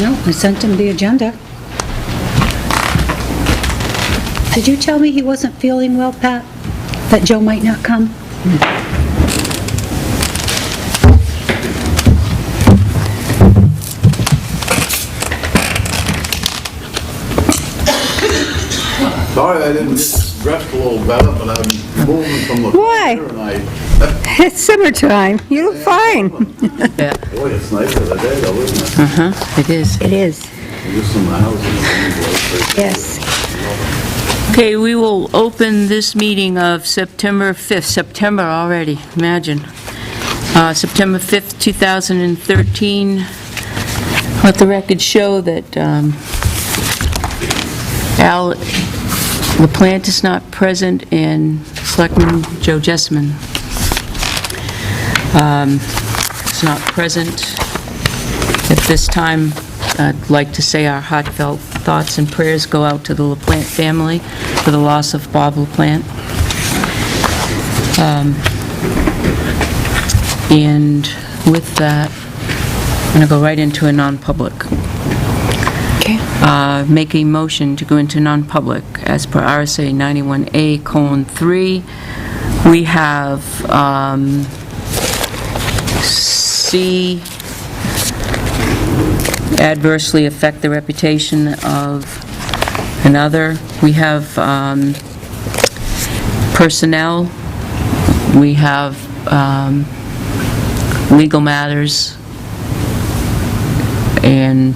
No, I sent him the agenda. Did you tell me he wasn't feeling well, Pat? That Joe might not come? Sorry I didn't get dressed a little better, but I'm moving from the Why? furniture and I... It's summertime. You look fine. Yeah. Boy, it's nicer today though, isn't it? It is. It is. Just some houses. Yes. Okay, we will open this meeting of September 5th. September already, imagine. September 5th, 2013. Let the record show that Al LaPlante is not present and Selectman Joe Jessman is not present. At this time, I'd like to say our heartfelt thoughts and prayers go out to the LaPlante family for the loss of Bob LaPlante. And with that, I'm going to go right into a non-public. Okay. Make a motion to go into non-public as per RSA 91A:3. We have C, adversely affect the reputation of another. We have personnel. We have legal matters. And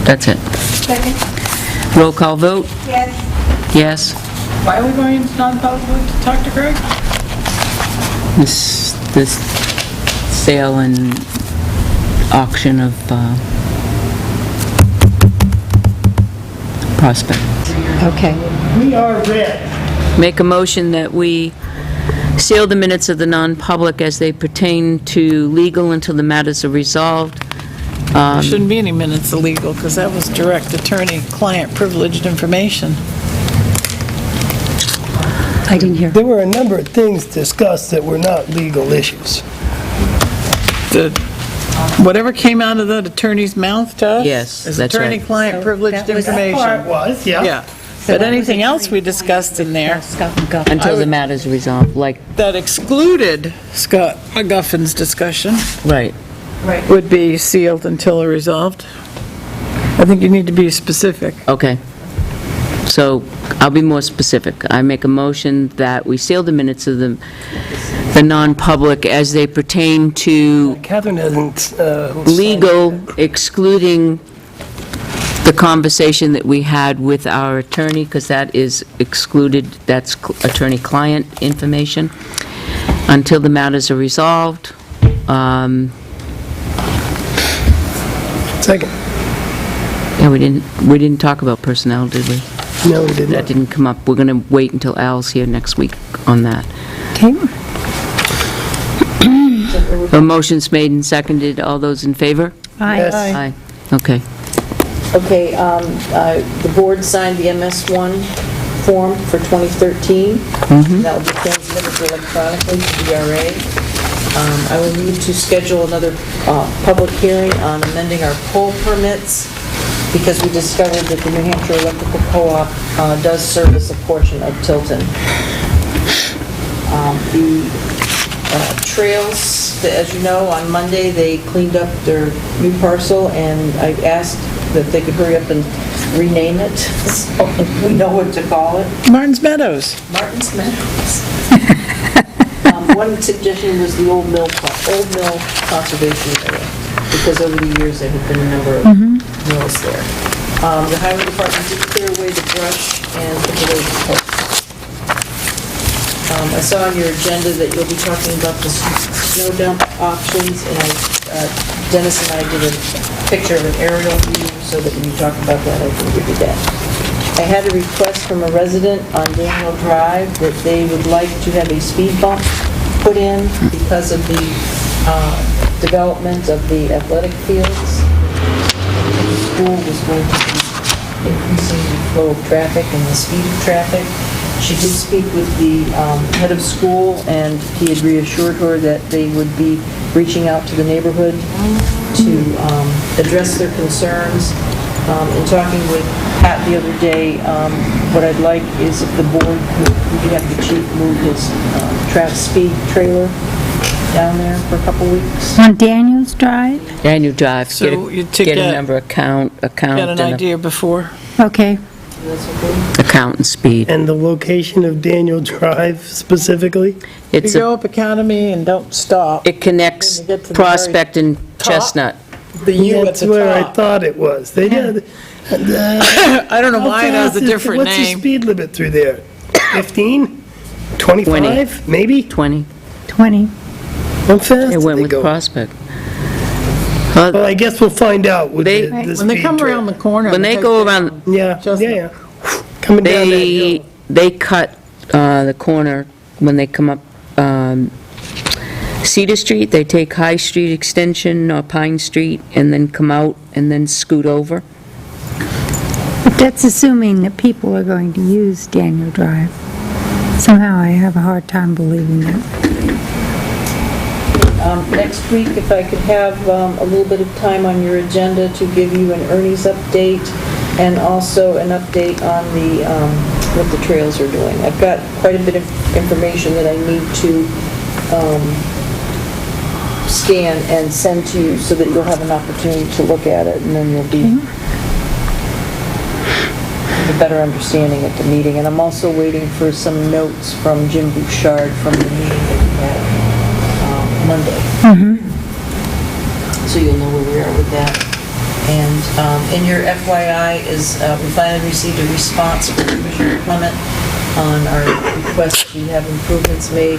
that's it. Second. Roll call vote? Yes. Yes. Why are we going into non-public to talk to Greg? This sale and auction of Prospect. Okay. We are red. Make a motion that we seal the minutes of the non-public as they pertain to legal until the matters are resolved. There shouldn't be any minutes illegal, because that was direct attorney-client privileged information. I didn't hear. There were a number of things discussed that were not legal issues. Whatever came out of that attorney's mouth to us? Yes, is that's right. attorney-client So privileged that was- information. was, yeah. Yeah. But anything else we discussed in there Scott McGuff. Until the matters are resolved, like, that excluded Scott McGuffin's discussion right. would be sealed until they're resolved. I think you need to be specific. Okay. So I'll be more specific. I make a motion that we seal the minutes of the non-public as they pertain to Catherine hasn't... legal, excluding the conversation that we had with our attorney, because that is excluded, that's attorney-client information, until the matters are resolved. Second. Yeah, we didn't talk about personnel, did we? No, we did That not. didn't come up. We're going to wait until Al's here next week on that. Okay. A motion's made and seconded. All those in favor? Yes. Aye. Okay. Okay, the board signed the MS1 form for 2013. That will be transmitted electronically to DRA. I will need to schedule another public hearing on amending our poll permits, because we discovered that the New Hampshire Electrical Co-op does service a portion of Tilton. The trails, as you know, on Monday, they cleaned up their new parcel, and I asked that they could hurry up and rename it, so we know what to call it. Martin's Meadows. Martin's Meadows. One suggestion was the old mill conservation area, because over the years there have been a number of mills there. The highway department did clear away the brush and took away the posts. I saw on your agenda that you'll be talking about the snow dump options, and Dennis and I did a picture of an aerial view so that when you talk about that, I can give you that. I had a request from a resident on Daniel Drive that they would like to have a speed bump put in because of the development of the athletic fields. The school was going to be increasing the flow of traffic and the speed of traffic. She did speak with the head of school, and he had reassured her that they would be reaching out to the neighborhood to address their concerns. In talking with Pat the other day, what I'd like is if the board could have the chief move his speed trailer down there for a couple weeks. On Daniels Drive? Daniel Drive, So you to get a get- number, account, Get an and a- idea before. Okay. That's okay? account and speed. And the location of Daniel Drive specifically? You It's go a, up Academy and don't stop. it connects When you get to the very Prospect and top. Chestnut. The U at That's the where I top. thought it was. They did. I don't know why it has a different What's the name. speed limit through there? 15? 25, maybe? 20. 20. How fast It did went they with go? Prospect. Well, I guess we'll find out with They- the When they speed come trap. around the corner. When they go around, Yeah, Just- yeah. Coming down that hill. they cut the corner when they come up Cedar Street, they take High Street Extension or Pine Street and then come out and then scoot over. But that's assuming that people are going to use Daniel Drive. Somehow I have a hard time believing that. Next week, if I could have a little bit of time on your agenda to give you an earnings update and also an update on the, what the trails are doing. I've got quite a bit of information that I need to scan and send to you so that you'll have an opportunity to look at it, and then you'll be have a better understanding at the meeting. And I'm also waiting for some notes from Jim Bouchard from the meeting that we had Monday. So you'll know where we are with that. And in your FYI is, we finally received a response from Commissioner Clement on our request to have improvements made.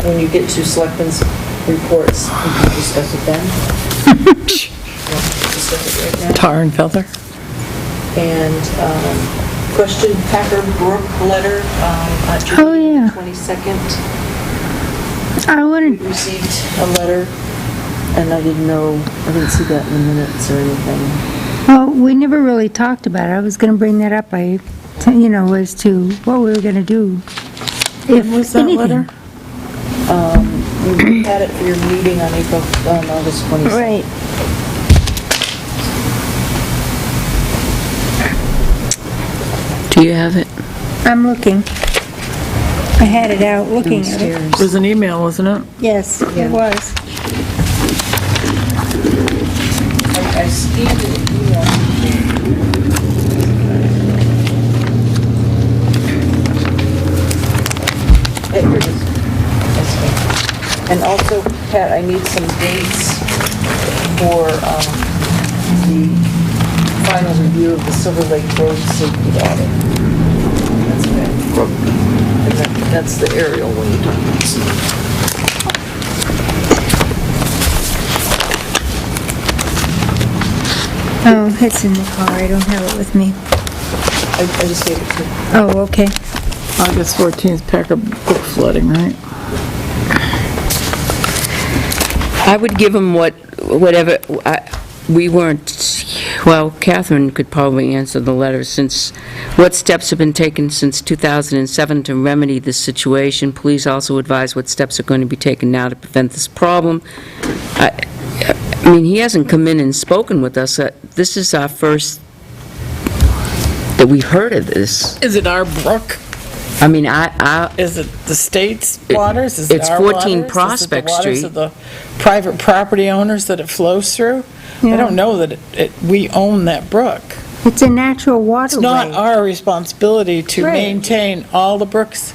When you get to Selectmen's reports, we can discuss it then. Discuss it right now. Tar and feather. And question Packer Brook letter on Oh, yeah. July 22nd. I wanted, Received a letter, and I didn't see that in the minutes or anything. well, we never really talked about it. I was going to bring that up, as to what we were going to do. If Was that anything. letter? We had it for your meeting on August 22nd. Right. Do you have it? I'm looking. I had it out, looking at it. It was an email, wasn't it? Yes, it was. I scanned it in email. Here it is. Okay. And also, Pat, I need some dates for the final review of the Silver Lake Road Safety Audit. That's okay. And that's the aerial one you're talking about. Oh, it's in the car. I don't have it with me. I just gave it to you. Oh, okay. August 14th, Packer Brook flooding, right? I would give them whatever, we weren't, well, Catherine could probably answer the letter since, what steps have been taken since 2007 to remedy this situation? Please also advise what steps are going to be taken now to prevent this problem. I mean, he hasn't come in and spoken with us. This is our first that we've heard of this. Is it our brook? I mean, Is it the state's waters? Is it It's our 14 waters? Prospect Is it the waters Street. of the private property owners that it flows through? I Yeah. don't know that we own that brook. It's a natural waterway. It's not our responsibility to Right. maintain all the brooks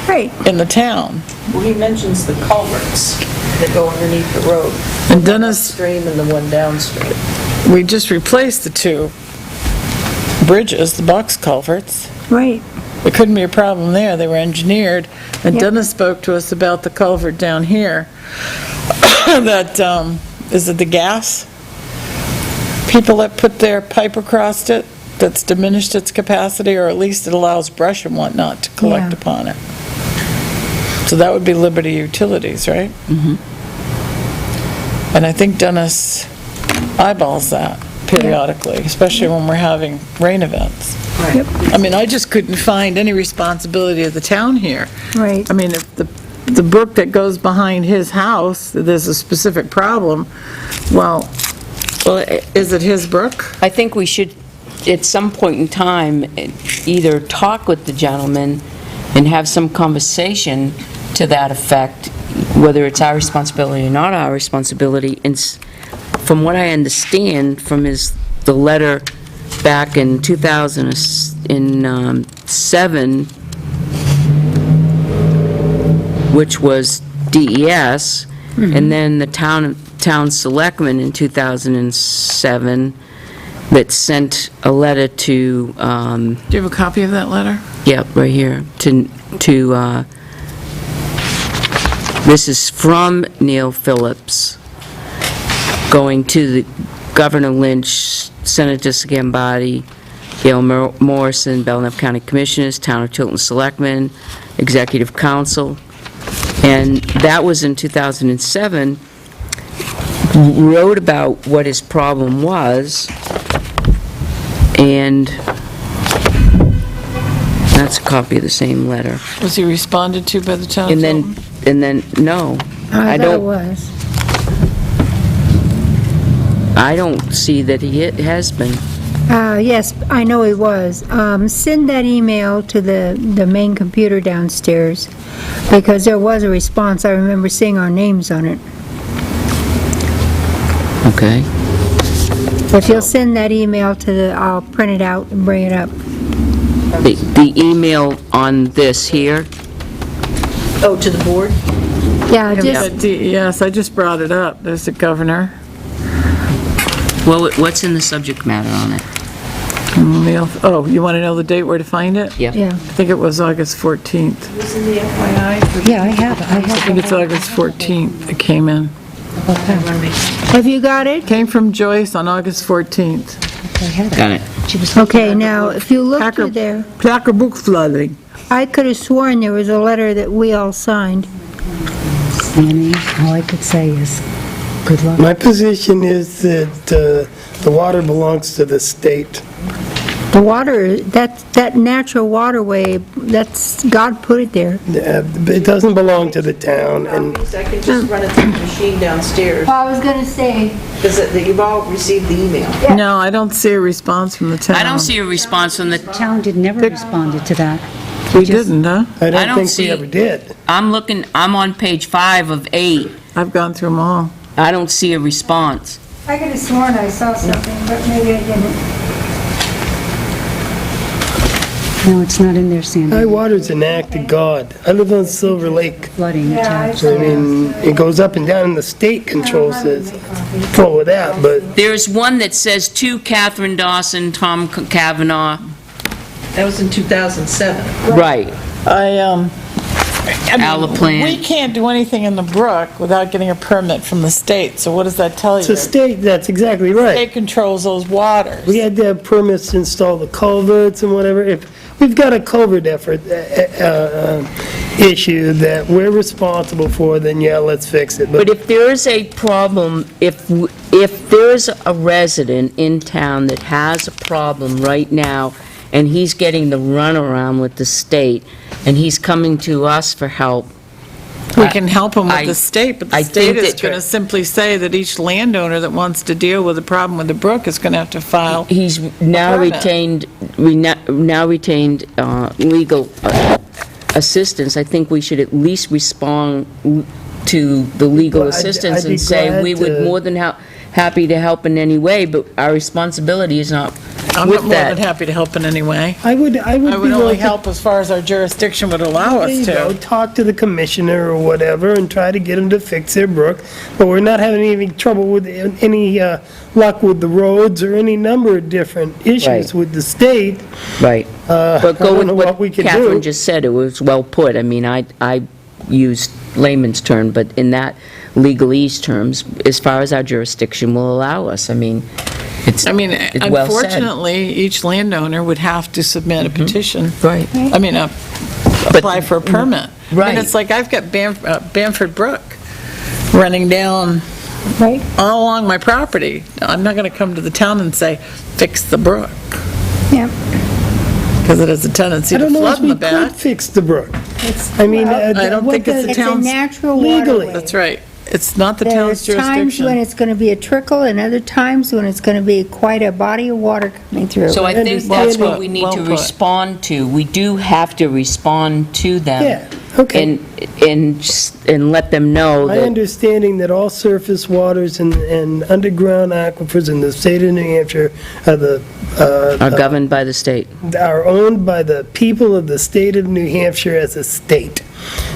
Right. in the town. Well, he mentions the culverts that go underneath the road. And The one Dennis, upstream and the one downstream. we just replaced the two bridges, the box culverts. Right. There couldn't be a problem there, they were engineered. And Yep. Dennis spoke to us about the culvert down here, that, is it the gas? People that put their pipe across it, that's diminished its capacity, or at least it allows brush and whatnot to collect Yeah. upon it. So that would be Liberty Utilities, right? Mm-hmm. And I think Dennis eyeballs that periodically, especially when we're having rain events. Right. I mean, I just couldn't find any responsibility of the town here. Right. I mean, if the the brook that goes behind his house, there's a specific problem, well, is it his brook? I think we should, at some point in time, either talk with the gentleman and have some conversation to that effect, whether it's our responsibility or not our responsibility. And from what I understand from the letter back in 2007, which was DES, and then the town selectmen in 2007 that sent a letter to, Do you have a copy of that letter? yep, right here, this is from Neil Phillips, going to the Governor Lynch, Senator Gambati, Gail Morrison, Belknap County Commissioners, Town of Tilton Selectmen, Executive Council, and that was in 2007, wrote about what his problem was, and that's a copy of the same letter. Was he responded to by the town of And Tilton? then, no. I thought it don't. was. I don't see that he has been. Yes, I know he was. Send that email to the main computer downstairs, because there was a response. I remember seeing our names on it. Okay. If you'll send that email I'll print it out and bring it up. The email on this here, Oh, to the board? Yeah, just, Yes, I just brought it up. There's the governor. well, what's in the subject matter on it? Oh, you want to know the date where to find it? Yeah. yeah. I think it was August 14th. Was in the FYI? Yeah, I have it. I think it's August 14th it came in. Have you got it? Came from Joyce on August 14th. Got it. Okay, now, if you look through there, Packer book flooding. I could have sworn there was a letter that we all signed. Annie, all I could say is, good luck. My position is that the water belongs to the state. The water, that natural waterway, God put it there. It doesn't belong to the town, and I can just run it through the machine downstairs, I was gonna say. because you've all received the email. No, I don't see a response from the town. I don't see a response from the, Town never responded to that. We didn't, huh? I don't don't think see- we ever did. I'm on page 5 of 8. I've gone through them all. I don't see a response. I could have sworn I saw something, but maybe I didn't. No, it's not in there, Sandy. High water's an act of God. I live on Silver Lake. Flooding attached. I mean, it goes up and down, and the state controls it, control of that, but There's one that says to Catherine Dawson, Tom Kavanaugh. That was in 2007. Right. I mean, Alaplan. we can't do anything in the brook without getting a permit from the state, so what does that tell you? it's a state, that's exactly right. State controls those waters. We had to have permits to install the culverts and whatever. If we've got a culvert issue that we're responsible for, then yeah, let's fix it. But if there is a problem, if there's a resident in town that has a problem right now, and he's getting the runaround with the state, and he's coming to us for help, We can help them with I- the state, but I the state think is that- going to simply say that each landowner that wants to deal with a problem with the brook is going to have to file. he's now permit. retained legal assistance. I think we should at least respond to the legal Well, I'd assistance be and say, glad we would to- more than happy to help in any way, but our responsibility is not I'm with not more than that. happy to help in any way. I would I be would only willing to help as far as our jurisdiction would allow There us you go. to. Talk to the commissioner or whatever and try to get them to fix their brook. But we're not having any trouble with any luck with the roads or any number of different issues Right. with the state. Right. I But go don't with know what we what can Catherine do. just said, it was well put. I mean, I used layman's term, but in that legalese terms, as far as our jurisdiction will allow us, I mean, it's well said. Unfortunately, each landowner would have to submit a petition. Right. I mean, apply for a permit. Right. And it's like, I've got Bamford Brook running down Right. all along my property. I'm not going to come to the town and say, fix the brook. Yeah. because it has a tendency I to don't know flood if in we the back. could fix the brook. I mean, Well, I don't think it's the It's a town's- natural legally. waterway. That's right. It's not the town's There's times when jurisdiction. it's going to be a trickle, and other times when it's going to be quite a body of water coming through. So I think understand that's it. what we need Well to put. respond to. We do have to respond to them. Yeah, okay. And let them know My that, understanding that all surface waters and underground aquifers in the state of New Hampshire are governed by the state. are owned by the people of the state of New Hampshire as a state,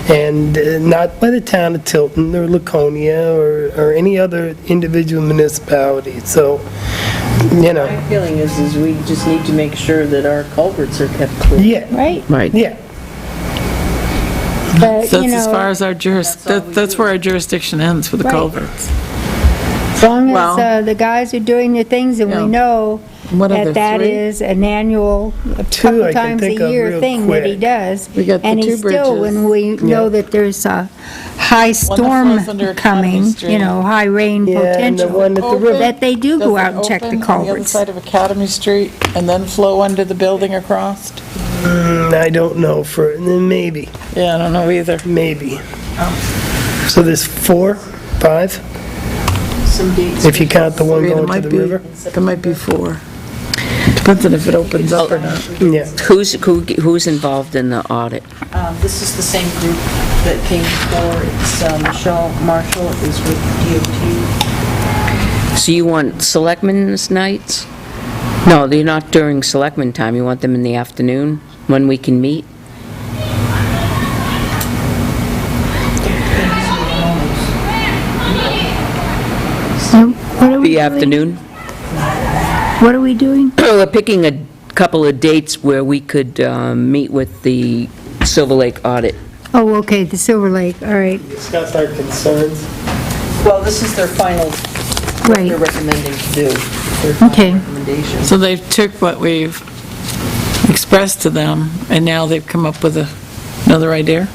and not by the town of Tilton or Laconia or any other individual municipality. So, you know, My feeling is we just need to make sure that our culverts are kept clean. yeah, Right? Right. yeah. But, That's you as know, far as our That's all we that's do. where our jurisdiction ends for the Right. culverts. as long Well- as the guys are doing their things and Yeah. we know What are there, that 3? is an annual, a Two I couple can times a think of year real thing that he quick. does. We got the And two he's still, bridges. when we know Yeah. that there's a high storm flows under Academy coming, Street. you know, high rain Yeah, and the potential, one at the river. that they do Does go it out and check the open on the other culverts. side of Academy Street and then flow under the building across? I don't know, maybe, Yeah, I don't know either. maybe. So there's 4, 5, Some dates. if you count the one There going to might the be- river? There might be 4. Depends on if it opens up or not. Yeah. Who's involved in the audit? This is the same group that came before. It's Michelle Marshall is with DOT. So you want selectmen's nights? No, they're not during selectmen time. You want them in the afternoon when we can meet? So what are we The doing? afternoon? What are we doing? We're picking a couple of dates where we could meet with the Silver Lake audit. Oh, okay, the Silver Lake, all right, Discuss our concerns. Well, this is their final, what they're right. recommending to do. Their final Okay. recommendation. So they've took what we've expressed to them, and now they've come up with another idea?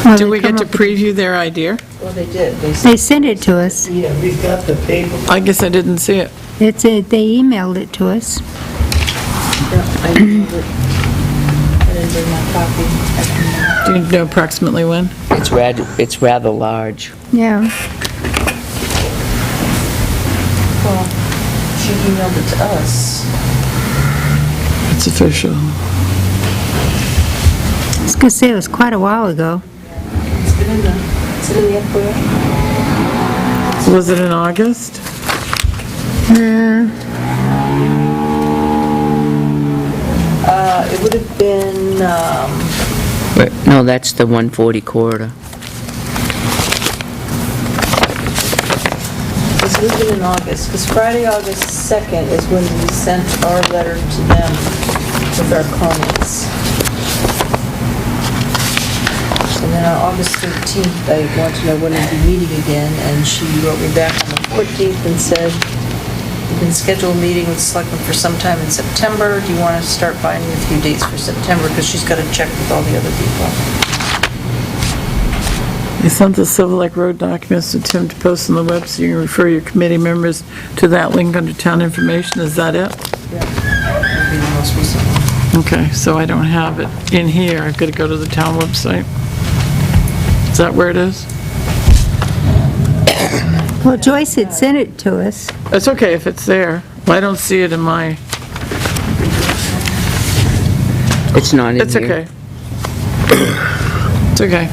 Well, Do they we get come to up with- preview their idea? Well, they did. They They sent it to us. Yeah, we've got the paper. I guess I didn't see it. They emailed it to us. I didn't bring my copy. I can- Do you know approximately when? It's rather large. Yeah, Well, she emailed it to us. It's official. I was gonna say, it was quite a while ago. It's been in the, is it in the FOI? Was it in August? It would have been, No, that's the 140 corridor. this would have been in August, because Friday, August 2nd is when we sent our letter to them with our comments. And then on August 13th, I want to know when we'll be meeting again, and she wrote me back on the 14th and said, "You can schedule a meeting with the selectmen for sometime in September. Do you want to start finding a few dates for September?" Because she's got to check with all the other people. You sent the Silver Lake Road documents to Tim to post on the web, so you can refer your committee members to that link under town information. Is that it? Yeah, that'd be the most recent one. Okay, so I don't have it in here. I've got to go to the town website. Is that where it is? Well, Joyce had sent it to us. It's okay if it's there. Well, I don't see it in my, It's not in here. it's okay. It's okay.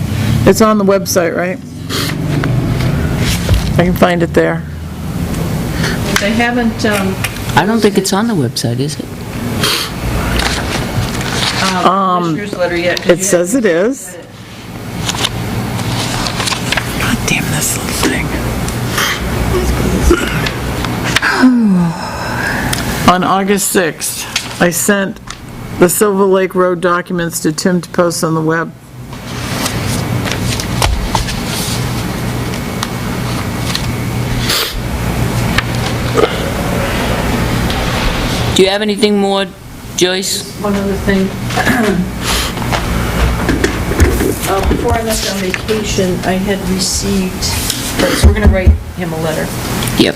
It's on the website, right? I can find it there. They haven't, I don't think it's on the website, is it? commissioner's letter yet. 'cause It you says it is. God damn this little thing. On August 6th, I sent the Silver Lake Road documents to Tim to post on the web. Do you have anything more, Joyce? One other thing. Before I left on vacation, I had received, right, so we're gonna write him a letter. Yep.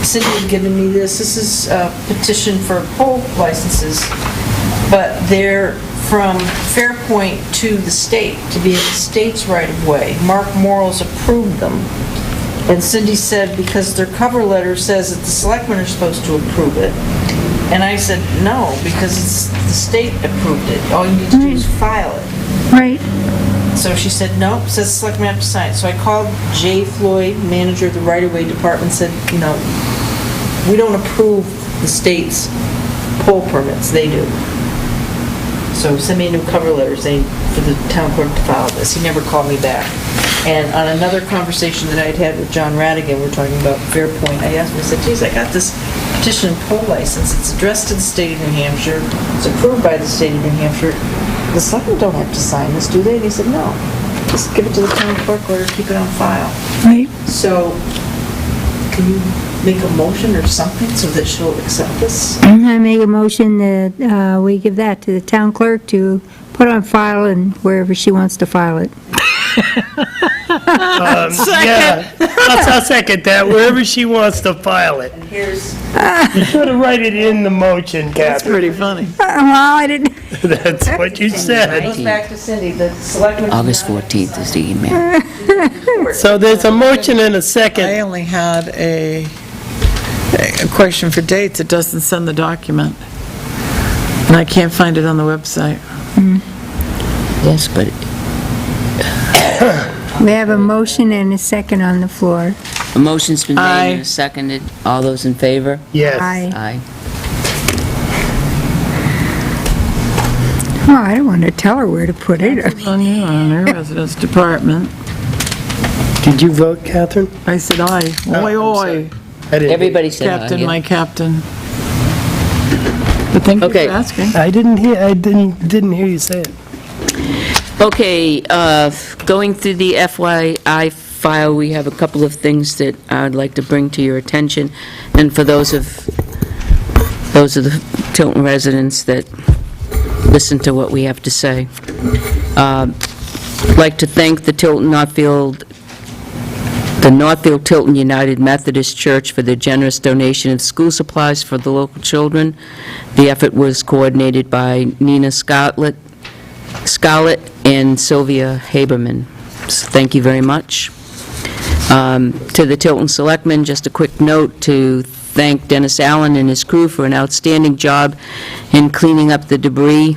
Cindy had given me this. This is a petition for pole licenses, but they're from Fairpoint to the state, to be in the state's right-of-way. Mark Morrell's approved them. And Cindy said because their cover letter says that the selectmen are supposed to approve it. And I said, no, because the state approved it. All you need to do is file it. Right. So she said, no, it says the selectmen have to sign it. So I called Jay Floyd, manager of the right-of-way department, said, we don't approve the state's pole permits, they do. So send me a new cover letter saying for the town clerk to file this. He never called me back. And on another conversation that I'd had with John Radigan, we're talking about Fairpoint, I asked him, I said, geez, I got this petition pole license. It's addressed to the state of New Hampshire. It's approved by the state of New Hampshire. The selectmen don't have to sign this, do they? And he said, no. Just give it to the town clerk or keep it on file. Right. So, can you make a motion or something so that she'll accept this? I make a motion that we give that to the town clerk to put on file and wherever she wants to file it. Yeah, I'll second that, wherever she wants to file it. And here's, You should have write it in the motion, That's Catherine. pretty funny. Well, I didn't, That's what you said. goes back to Cindy, the selectmen. August 14th is the email. So there's a motion and a I second. only had a question for dates. It doesn't send the document. And I can't find it on the website. Yes, but we have a motion and a second on the floor. a motion's been Aye. made and seconded. All those in favor? Yes. Aye. Aye. Oh, I don't want to tell her where to put it. It's on you, on your residence department. Did you vote, Catherine? I said aye. Oh, Oi, I'm oi. sorry. I didn't. Everybody said aye. Captain, yeah. my captain. But thank you for Okay. asking. I didn't hear you say it. Okay, going through the FYI file, we have a couple of things that I'd like to bring to your attention, and for those of the Tilton residents that listen to what we have to say. I'd like to thank the Northfield Tilton United Methodist Church for their generous donation of school supplies for the local children. The effort was coordinated by Nina Scarlett and Sylvia Haberman. So thank you very much. To the Tilton Selectmen, just a quick note to thank Dennis Allen and his crew for an outstanding job in cleaning up the debris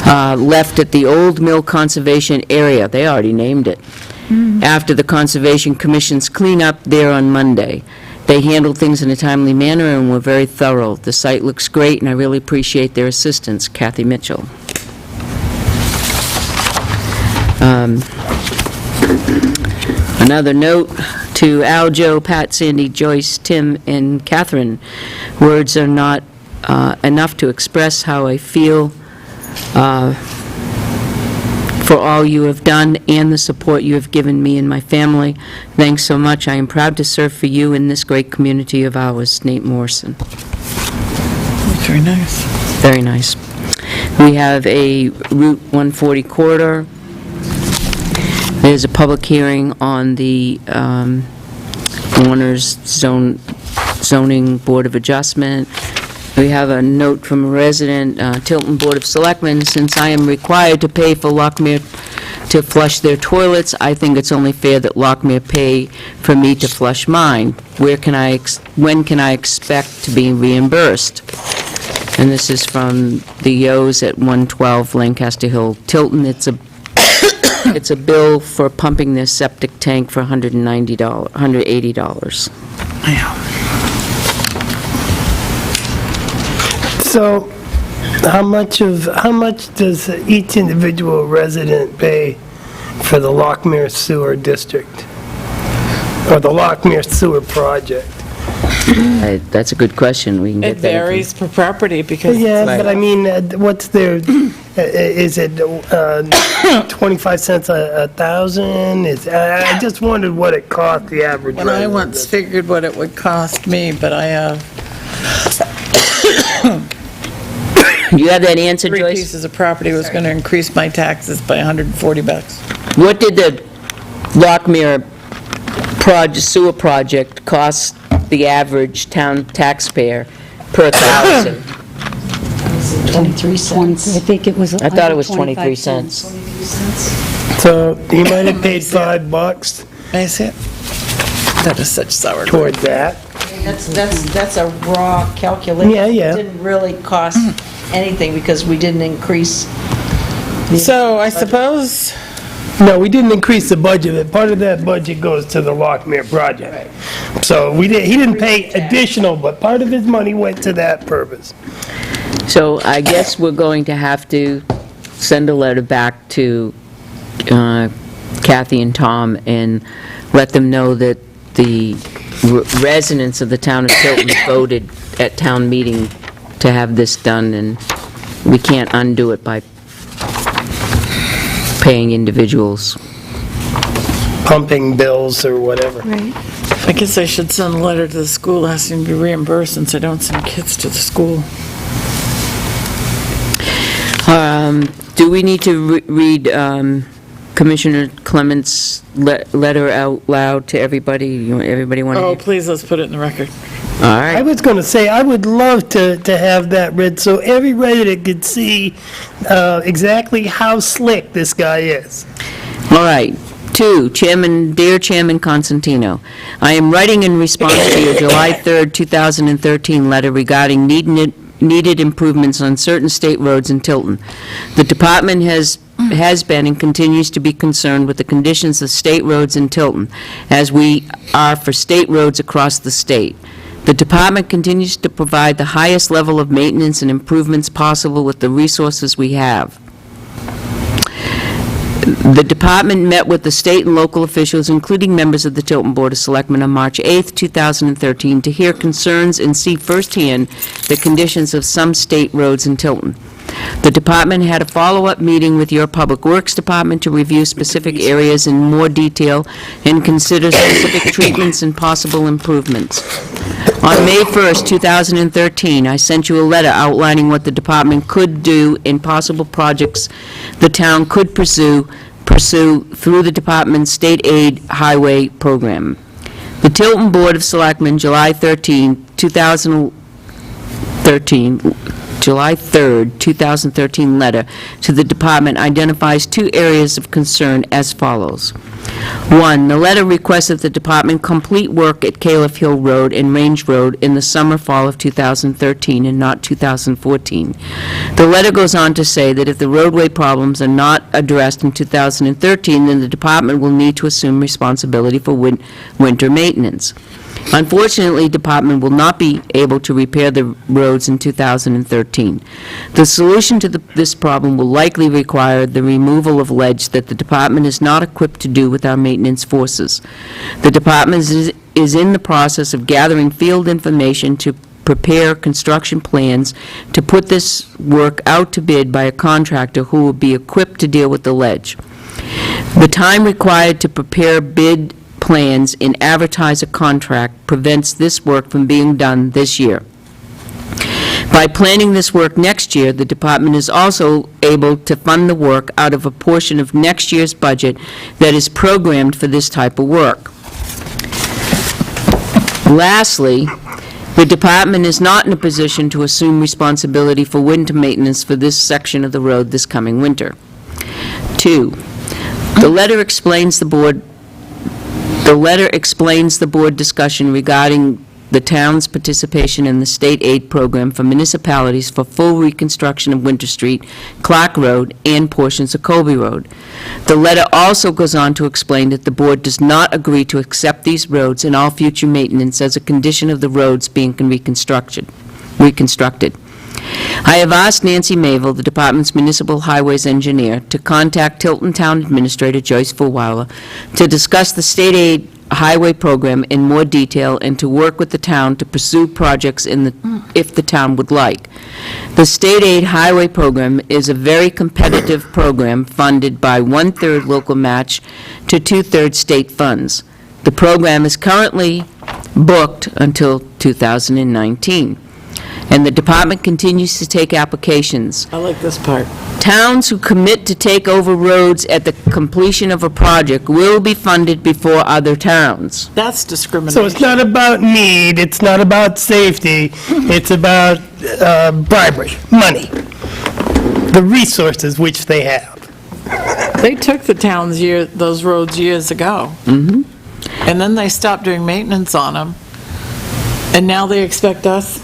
left at the Old Mill Conservation Area. They already named it. After the Conservation Commission's cleanup there on Monday. They handled things in a timely manner and were very thorough. The site looks great, and I really appreciate their assistance. Kathy Mitchell. Another note to Al, Joe, Pat, Sandy, Joyce, Tim, and Catherine. Words are not enough to express how I feel for all you have done and the support you have given me and my family. Thanks so much. I am proud to serve for you in this great community of ours. Nate Morrison. That's very nice. Very nice. We have a Route 140 corridor. There's a public hearing on the Warner's Zoning Board of Adjustment. We have a note from a resident, Tilton Board of Selectmen, since I am required to pay for Lockmere to flush their toilets, I think it's only fair that Lockmere pay for me to flush mine. When can I expect to be reimbursed? And this is from the Yo's at 112 Lancaster Hill, Tilton. It's a bill for pumping their septic tank for $180. So, how much does each individual resident pay for the Lockmere Sewer District? Or the Lockmere Sewer Project? That's a good question. We can It get that. varies per property because Yeah, but I mean, what's their, is it 25 cents a thousand? I just wondered what it cost the average when I resident. once figured what it would cost me, but I have You have that answer, 3 Joyce? pieces of property was going to increase my taxes by $140. What did the Lockmere sewer project cost the average town taxpayer per thousand. 23 cents. I think it was. I thought it was under 23 cents. 23 cents. So he might have paid $5 May I see it? That is such sour. toward that. That's a raw calculation. Yeah, yeah. It didn't really cost anything because we didn't increase. So I suppose, No, we didn't increase the budget, but part of that budget goes to the Lockmere project. So he didn't pay additional, but part of his money went to that purpose. So I guess we're going to have to send a letter back to Kathy and Tom and let them know that the residents of the town of Tilton voted at town meeting to have this done, and we can't undo it by paying individuals. Pumping bills or whatever. Right. I guess I should send a letter to the school asking to be reimbursed since I don't send kids to the school. Do we need to read Commissioner Clement's letter out loud to everybody? Everybody want to Oh, hear? please, let's put it in the record. All I right. was going to say, I would love to have that read so every resident could see exactly how slick this guy is. All right. 2, Dear Chairman Constantino, I am writing in response to your July 3rd, 2013 letter regarding needed improvements on certain state roads in Tilton. The department has been and continues to be concerned with the conditions of state roads in Tilton, as we are for state roads across the state. The department continues to provide the highest level of maintenance and improvements possible with the resources we have. The department met with the state and local officials, including members of the Tilton Board of Selectmen, on March 8th, 2013, to hear concerns and see firsthand the conditions of some state roads in Tilton. The department had a follow-up meeting with your Public Works Department to review specific areas in more detail and consider specific treatments and possible improvements. On May 1st, 2013, I sent you a letter outlining what the department could do and possible projects the town could pursue through the department's state aid highway program. The Tilton Board of Selectmen, July 3rd, 2013 letter to the department identifies 2 areas of concern as follows. 1, the letter requests that the department complete work at Caleb Hill Road and Range Road in the summer/fall of 2013 and not 2014. The letter goes on to say that if the roadway problems are not addressed in 2013, then the department will need to assume responsibility for winter maintenance. Unfortunately, department will not be able to repair the roads in 2013. The solution to this problem will likely require the removal of ledge that the department is not equipped to do with our maintenance forces. The department is in the process of gathering field information to prepare construction plans to put this work out to bid by a contractor who will be equipped to deal with the ledge. The time required to prepare bid plans and advertise a contract prevents this work from being done this year. By planning this work next year, the department is also able to fund the work out of a portion of next year's budget that is programmed for this type of work. Lastly, the department is not in a position to assume responsibility for winter maintenance for this section of the road this coming winter. 2, the letter explains the board discussion regarding the town's participation in the state aid program for municipalities for full reconstruction of Winter Street, Clark Road, and portions of Colby Road. The letter also goes on to explain that the board does not agree to accept these roads and all future maintenance as a condition of the roads being reconstructed. I have asked Nancy Mavel, the department's municipal highways engineer, to contact Tilton Town Administrator Joyce Fulweiler to discuss the state aid highway program in more detail and to work with the town to pursue projects if the town would like. The state aid highway program is a very competitive program funded by 1/3 local match to 2/3 state funds. The program is currently booked until 2019. And the department continues to take applications. I like this part. Towns who commit to take over roads at the completion of a project will be funded before other towns. That's discrimination. So it's not about need, it's not about safety, it's about bribery, money, the resources which they have. They took the towns those roads years ago. Mm-hmm. And then they stopped doing maintenance on them. And now they expect us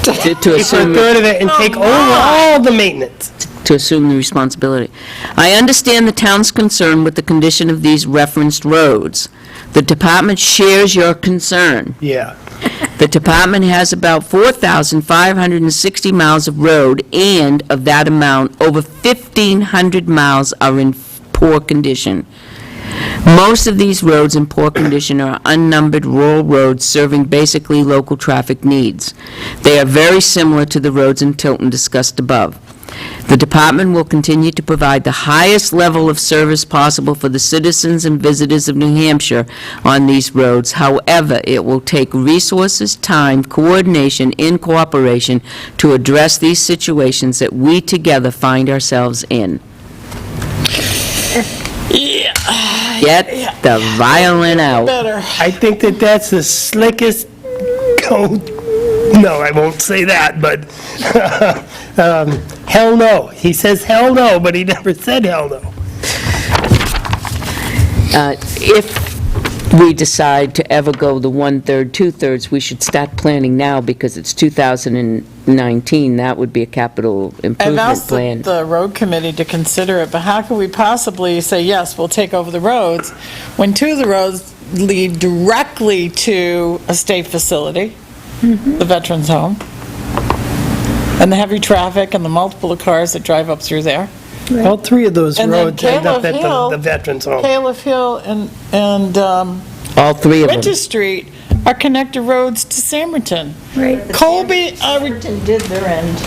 To Take a assume, third of it and take over all the maintenance. to assume the responsibility. I understand the town's concern with the condition of these referenced roads. The department shares your concern. Yeah. The department has about 4,560 miles of road, and of that amount, over 1,500 miles are in poor condition. Most of these roads in poor condition are unnumbered rural roads serving basically local traffic needs. They are very similar to the roads in Tilton discussed above. The department will continue to provide the highest level of service possible for the citizens and visitors of New Hampshire on these roads. However, it will take resources, time, coordination, and cooperation to address these situations that we together find ourselves in. Get the violin out. better. I think that that's the slickest, no, I won't say that, but hell no. He says hell no, but he never said hell no. If we decide to ever go the 1/3, 2/3, we should start planning now because it's 2019. That would be a capital I've improvement asked plan. the road committee to consider it, but how can we possibly say, yes, we'll take over the roads, when two of the roads lead directly to a state facility, the Veterans Home, and the heavy traffic and the multiple of cars that drive up through there? All three of those And then roads end up Caleb at Hill- the Veterans Home. Caleb Hill and All three of them. Winter Street are connected roads to Samberton. Right. Colby, Samberton did their end.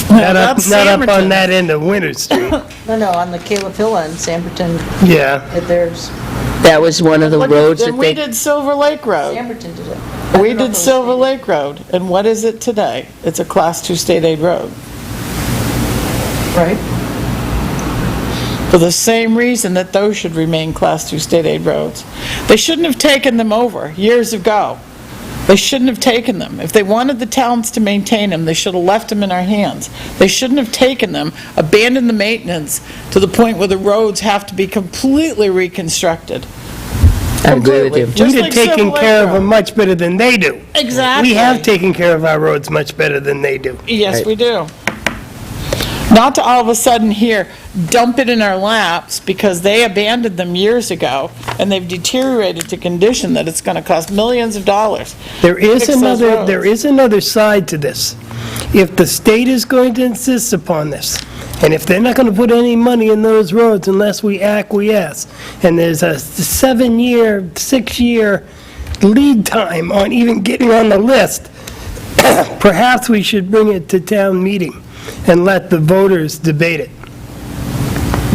Not up that's not up on Samberton. that end of Winter Street. No, on the Caleb Hill end, Samberton Yeah. did theirs. That was one of the roads Then that we they, did Silver Lake Road. Samberton did it. We did Silver Lake Road, and what is it today? It's a Class 2 state aid road. Right. For the same reason that those should remain Class 2 state aid roads. They shouldn't have taken them over years ago. They shouldn't have taken them. If they wanted the towns to maintain them, they should have left them in our hands. They shouldn't have taken them, abandoned the maintenance to the point where the roads have to be completely reconstructed. I agree with you. Completely. Just We'd have like taken Silver Lake care of Road. them much better than they do. Exactly. We have taken care of our roads much better than they do. Yes, we do. Not to all of a sudden here, dump it in our laps because they abandoned them years ago and they've deteriorated to condition that it's going to cost millions of dollars. There is Fix those roads. there is another side to this. If the state is going to insist upon this, and if they're not going to put any money in those roads unless we acquiesce, and there's a 7-year, 6-year lead time on even getting on the list, perhaps we should bring it to town meeting and let the voters debate it.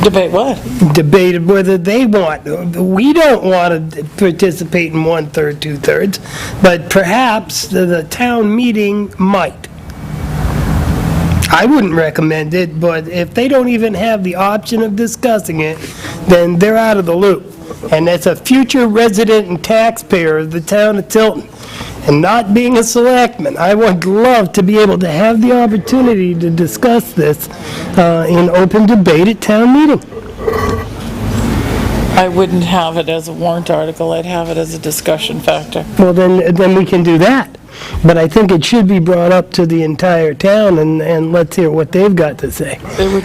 Debate what? Debate whether they want, we don't want to participate in 1/3, 2/3, but perhaps the town meeting might. I wouldn't recommend it, but if they don't even have the option of discussing it, then they're out of the loop. And as a future resident and taxpayer of the town of Tilton, and not being a selectman, I would love to be able to have the opportunity to discuss this in open debate at town meeting. I wouldn't have it as a warrant article, I'd have it as a discussion factor. Well, then we can do that. But I think it should be brought up to the entire town, and let's hear what they've got to say.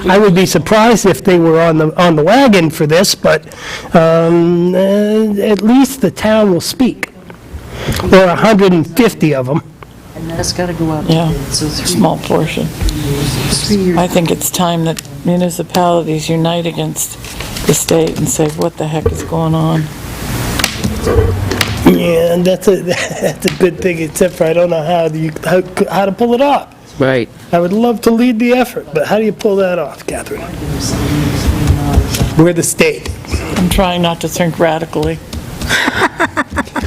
I would be surprised if they were on the wagon for this, but at least the town will speak. There are 150 of them. And that's got to go out to Yeah, bid, so small portion. 3 years. I think it's time that municipalities unite against the state and say, what the heck is going on? Yeah, and that's a good thing, except for I don't know how to pull it off. Right. I would love to lead the effort, but how do you pull that off, Catherine? We're the state. I'm trying not to think radically.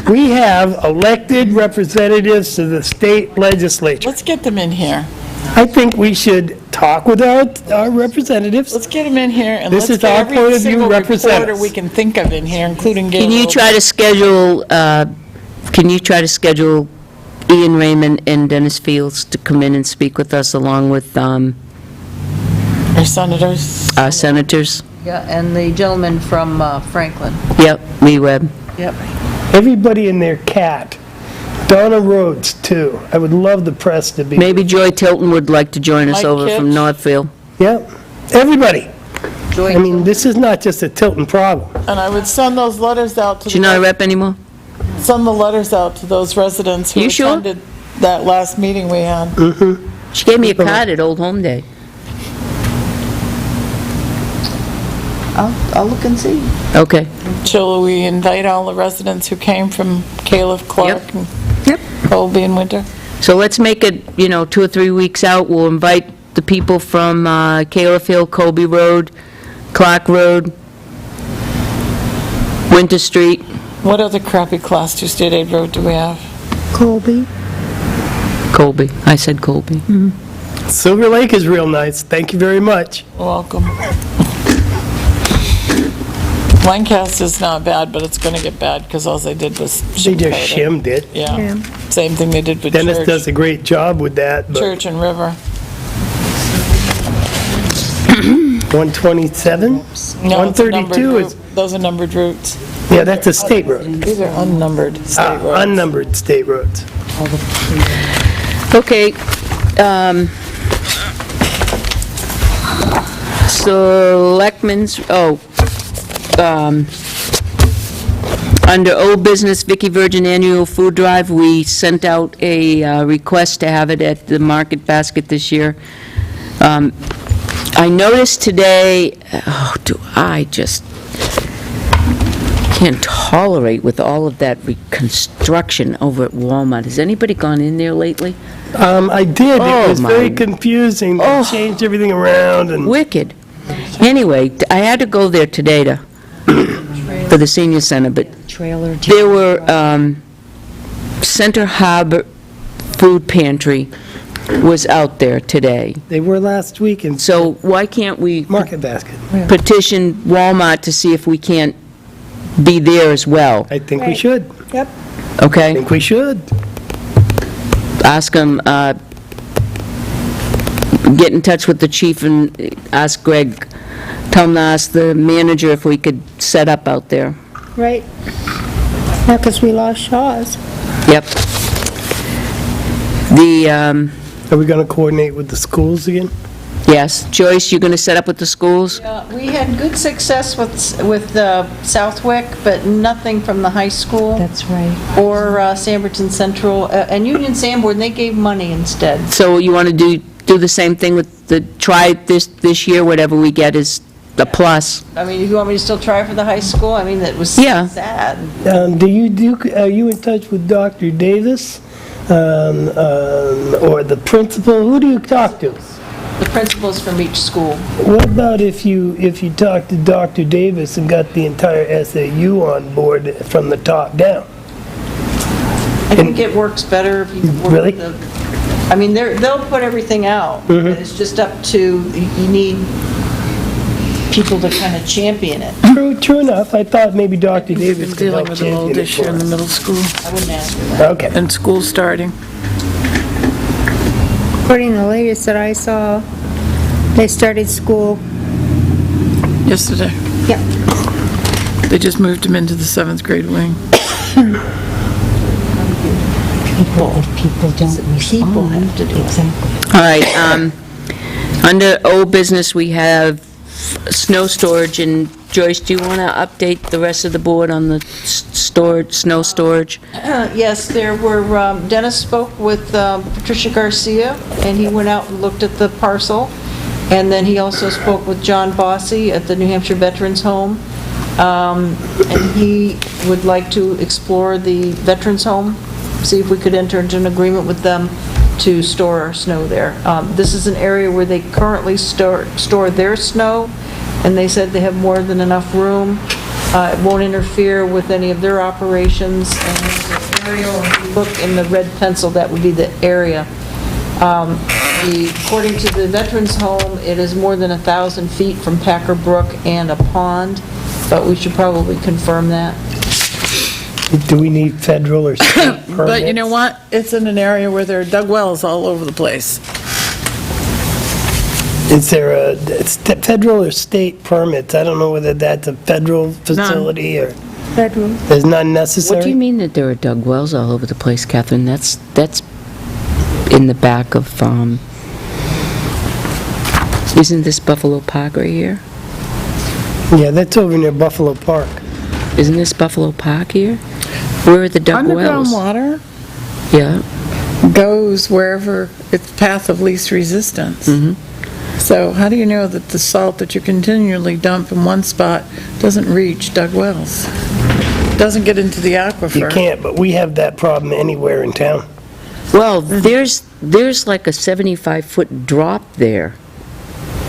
We have elected representatives to the state legislature. Let's get them in here. I think we should talk with our representatives. Let's get them in here, and This let's is get our every point of view, single represent reporter us. we can think of in here, including Gail. Can you try to schedule, Ian Raymond and Dennis Fields to come in and speak with us along with Our senators. our senators? Yeah, and the gentleman from Franklin. Yep, Lee Webb. Yep. Everybody and their cat. Donna Rhodes, too. I would love the press to be. Maybe Joy Tilton would like to join us Mike over from Kitch. Northfield. Yeah, everybody. Joy I mean, this is not just a Tilton problem. And I would send those letters out to Is she not a rep anymore? send the letters out to those residents who You sure? attended that last meeting we had. She gave me a card at Old Home Day. I'll look and see. Okay. Shall we invite all the residents who came from Caleb, Clark, and Yep. Colby and Winter? So let's make it, 2 or 3 weeks out. We'll invite the people from Caleb Hill, Colby Road, Clark Road, Winter Street. What other crappy Class 2 state aid road do we have? Colby. Colby. I said Colby. Silver Lake is real nice. Thank you very much. Welcome. Lancaster's not bad, but it's going to get bad because all they did was They just shim coat it. shimmed it. Yeah, Yeah. same thing they did with Dennis Church. does a great job with that, but Church and River. 127? No, it's a 132 numbered is, route. Those are numbered routes. yeah, that's a state road. These are unnumbered state roads. Unnumbered state roads. Okay. Selectmen's, under old business, Vicky Virgin Annual Food Drive, we sent out a request to have it at the Market Basket this year. I noticed today, I just can't tolerate with all of that reconstruction over at Walmart. Has anybody gone in there lately? I did. Oh, It was very my- confusing. They Oh. changed everything around and, Wicked. Anyway, I had to go there today for the senior center, but Trailer. there were, Center Harbor Food Pantry was out there today. they were last week in So why can't we Market Basket. petition Walmart to see if we can't be there as well, I think we should. I okay? think we should. Ask them, get in touch with the chief and ask Greg, tell him to ask the manager if we could set up out there. Right. Yeah, because we lost Shaw's. Yep. The, Are we going to coordinate with the schools again? yes, Joyce, you gonna set up with the schools? We had good success with Southwick, but nothing from the high school That's right. or Sanborn Central, and Union Sanborn, they gave money instead. So you wanna do the same thing with try this year, whatever we get is a plus. I mean, if you want me to still try for the high school, I mean, that was Yeah. sad. Are you in touch with Dr. Davis? Or the principal? Who do you talk to? The principals from each school. What about if you talk to Dr. Davis and got the entire SAU on board from the top down? I think it works better if you work Really? with the, I mean, they'll put everything out, but it's just up to, you need people to kind of champion it. True enough. I thought maybe Dr. Davis could Dealing help with them all champion it this year for in the us. middle school, I wouldn't ask for that. Okay. and school starting. According to the latest that I saw, they started school. Yesterday. Yep. They just moved them into the 7th grade wing. People don't respond. People have to do it. Exactly. All right, under old business, we have snow storage, and Joyce, do you wanna update the rest of the board on the snow storage? Yes, there were, Dennis spoke with Patricia Garcia, and he went out and looked at the parcel, and then he also spoke with John Bossy at the New Hampshire Veterans Home, and he would like to explore the Veterans Home, see if we could enter into an agreement with them to store our snow there. This is an area where they currently store their snow, and they said they have more than enough room. It won't interfere with any of their operations, and the aerial, if you look in the red pencil, that would be the area. According to the Veterans Home, it is more than 1,000 feet from Packer Brook and a pond, but we should probably confirm that. Do we need federal or state permits? But you know what? It's in an area where there are dug wells all over the place. Is there it's federal or state permits? I don't know whether that's a federal facility or Federal. is none necessary. What do you mean that there are dug wells all over the place, Catherine? That's in the back of, isn't this Buffalo Park right here? Yeah, that's over near Buffalo Park. Isn't this Buffalo Park here? Where are the dug Underground wells? water Yeah, goes wherever it's path of least resistance. So how do you know that the salt that you continually dump in one spot doesn't reach dug wells? Doesn't get into the aquifer? You can't, but we have that problem anywhere in town. well, there's like a 75-foot drop there.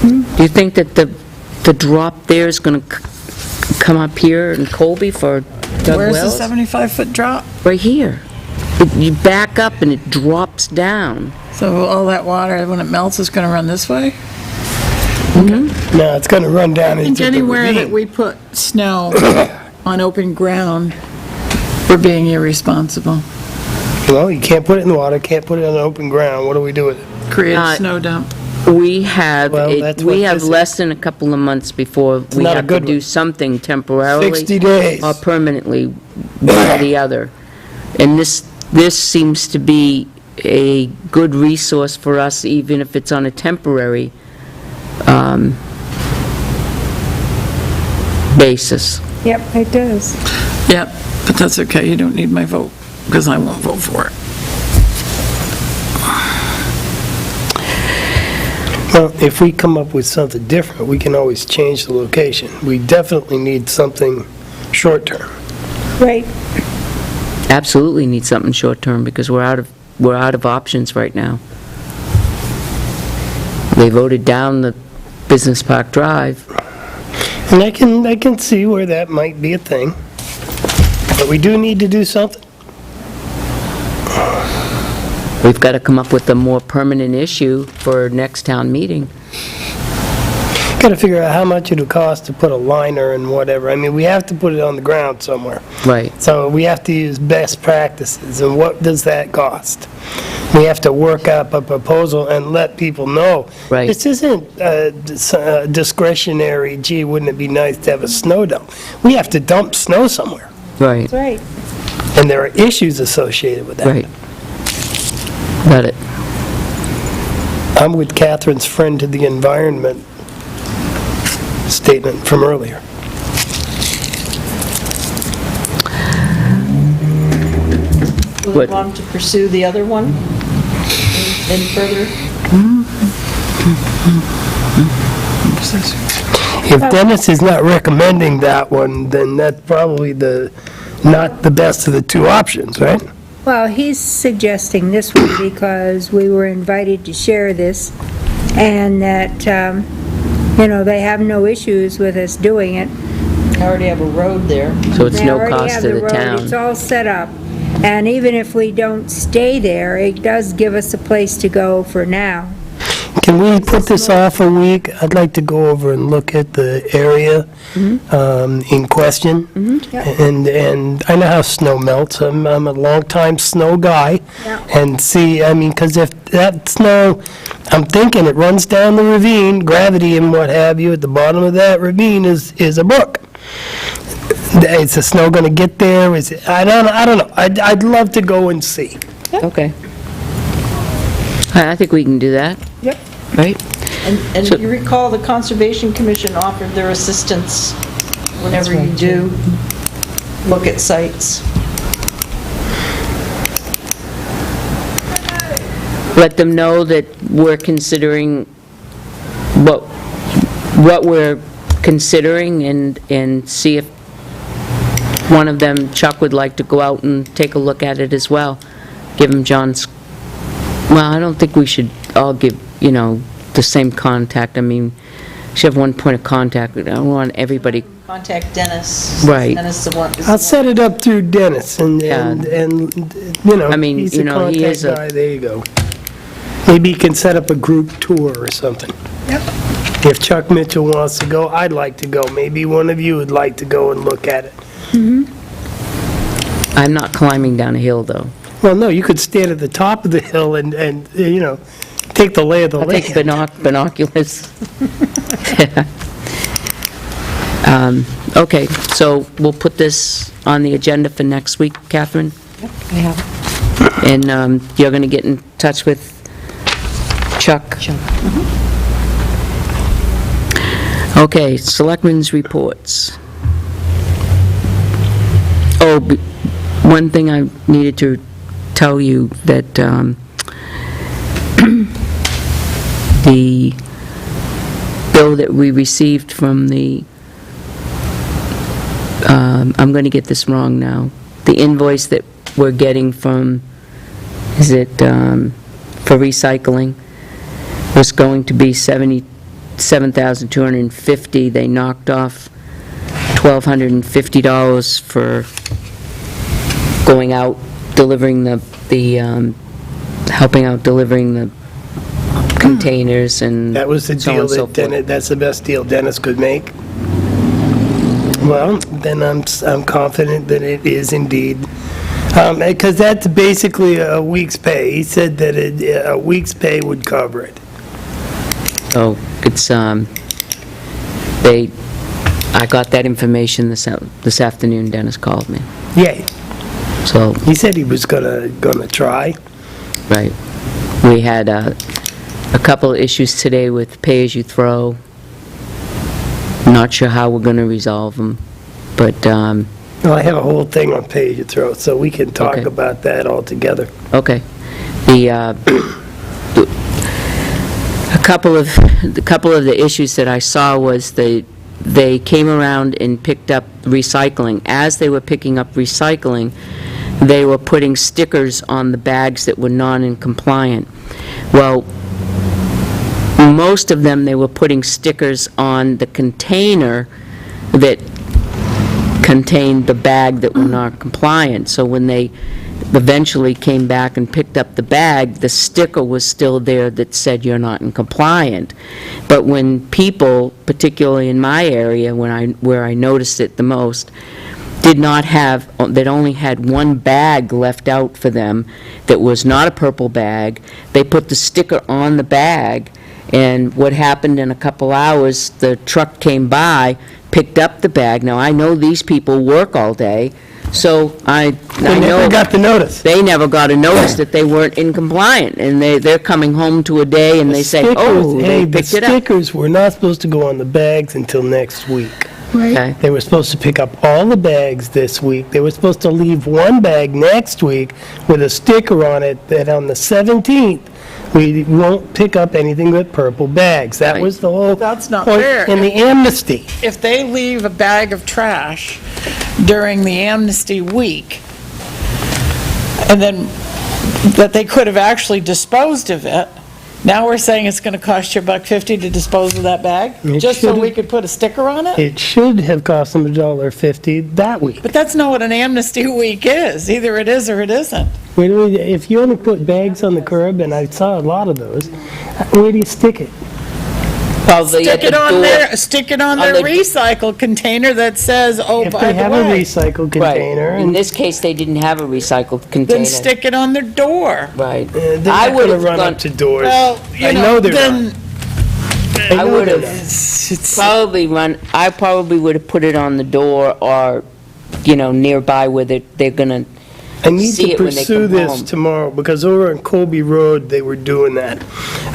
Do you think that the drop there is going to come up here in Colby for dug Where's the wells? 75-foot drop? Right here. You back up and it drops down. So all that water, when it melts, is going to run this way? No, it's going to run down I think into the anywhere that ravine. we put snow on open ground, we're being irresponsible. Well, you can't put it in the water, can't put it on open ground. What do we do with it? Create a Uh, snow dump. We have, Well, that's we what have this is. less than a couple of months before we not a have to good do one. something temporarily. 60 days. Or permanently, one or the other. And this seems to be a good resource for us, even if it's on a temporary basis. Yep, it does. Yep, but that's okay, you don't need my vote, because I won't vote for it. Well, if we come up with something different, we can always change the location. We definitely need something short-term. Right. Absolutely need something short-term, because we're out of options right now. They voted down the Business Park Drive. And I can see where that might be a thing. But we do need to do something. We've got to come up with a more permanent issue for next town meeting. Got to figure out how much it'll cost to put a liner and whatever. I mean, we have to put it on the ground somewhere. Right. So we have to use best practices, and what does that cost? We have to work up a proposal and let people know. Right. This isn't discretionary, gee, wouldn't it be nice to have a snow dump? We have to dump snow somewhere, Right, Right. and there are issues associated with that. right. Got it. I'm with Catherine's friend to the environment statement from earlier. Will What? you want to pursue the other one any further? If Dennis is not recommending that one, then that's probably not the best of the two options, right? Well, he's suggesting this one because we were invited to share this, and that, they have no issues with us doing it. I already have a road there. So it's They no already cost have to the the road. It's town. all set up. And even if we don't stay there, it does give us a place to go for now. Can we put this off a week? I'd like to go over and look at the area in question. And I know how snow melts. I'm a longtime snow guy. Yeah. And see, I mean, because if that snow, I'm thinking it runs down the ravine, gravity and what have you, at the bottom of that ravine is a brook. Is the snow going to get there? Is it, I don't know. I'd love to go and see. Okay. I think we can do that. Yep. Right? And So- you recall the Conservation Commission offered their assistance whenever you do look at sites. Let them know that we're considering what we're considering, and see if one of them, Chuck, would like to go out and take a look at it as well. Give him John's, well, I don't think we should all give, the same contact. I mean, should have one point of contact. I don't want everybody contact Dennis. Right. Dennis is the one. is the I'll one- set it up through Dennis, and, you know, I mean, he's you a know, he is contact a- guy, there you go. Maybe he can set up a group tour or something. Yep. If Chuck Mitchell wants to go, I'd like to go. Maybe one of you would like to go and look at it. I'm not climbing down a hill, though. Well, no, you could stand at the top of the hill and, you know, take the lay of the I'll land. take binoculars. Okay, so we'll put this on the agenda for next week, Catherine? I have it. And you're going to get in touch with Chuck? Okay, selectmen's reports. Oh, one thing I needed to tell you, that the bill that we received from the, I'm going to get this wrong now, the invoice that we're getting from, is it, for recycling, was going to be $77,250. They knocked off $1,250 for going out, delivering the helping out delivering the containers and That was the so on deal and so that Dennis, forth. that's the best deal Dennis could make. Well, then I'm confident that it is indeed, because that's basically a week's pay. He said that a week's pay would cover it. So it's, I got that information this afternoon, Dennis called me. Yay. So, He said he was gonna try. right. We had a couple of issues today with pay-as-you-throw. Not sure how we're going to resolve them, but, Well, I have a whole thing on pay-as-you-throw, so we can talk Okay. about that all together. okay. A couple of the issues that I saw was they came around and picked up recycling. As they were picking up recycling, they were putting stickers on the bags that were non-compliant. Well, most of them, they were putting stickers on the container that contained the bag that were not compliant. So when they eventually came back and picked up the bag, the sticker was still there that said you're not in compliant. But when people, particularly in my area, where I noticed it the most, did not have, that only had one bag left out for them that was not a purple bag, they put the sticker on the bag, and what happened in a couple hours, the truck came by, picked up the bag. Now, I know these people work all day, so I They know never got the notice. they never got a notice that they weren't in compliant, and they're coming home to a day and they say, oh, they picked it The up. stickers were not supposed to go on the bags until next week. Okay. They were supposed to pick up all the bags this week. They were supposed to leave one bag next week with a sticker on it that on the 17th, we won't pick up anything but purple bags. That Right. was the whole That's not point fair. in the amnesty. If they leave a bag of trash during the amnesty week, and then, that they could have actually disposed of it, now we're saying it's gonna cost you $1.50 to dispose of that bag? It Just so should've- we could put a sticker on it? It should have cost them $1.50 that week. But that's not what an amnesty week is. Either it is or it isn't. If you only put bags on the curb, and I saw a lot of those, where do you stick it? Stick it on their the- recycle container that says, oh, If by they the have a way. recycle Right. container, In and this case, they didn't have a recycled container. Then stick it on their door. Right. they're I not would gonna have run gone, up to doors. Well, I know they're then, not. I I know would they're have not. I probably would have put it on the door or, nearby where they're gonna, I need see to it when they pursue come this home. tomorrow, because over on Colby Road, they were doing that.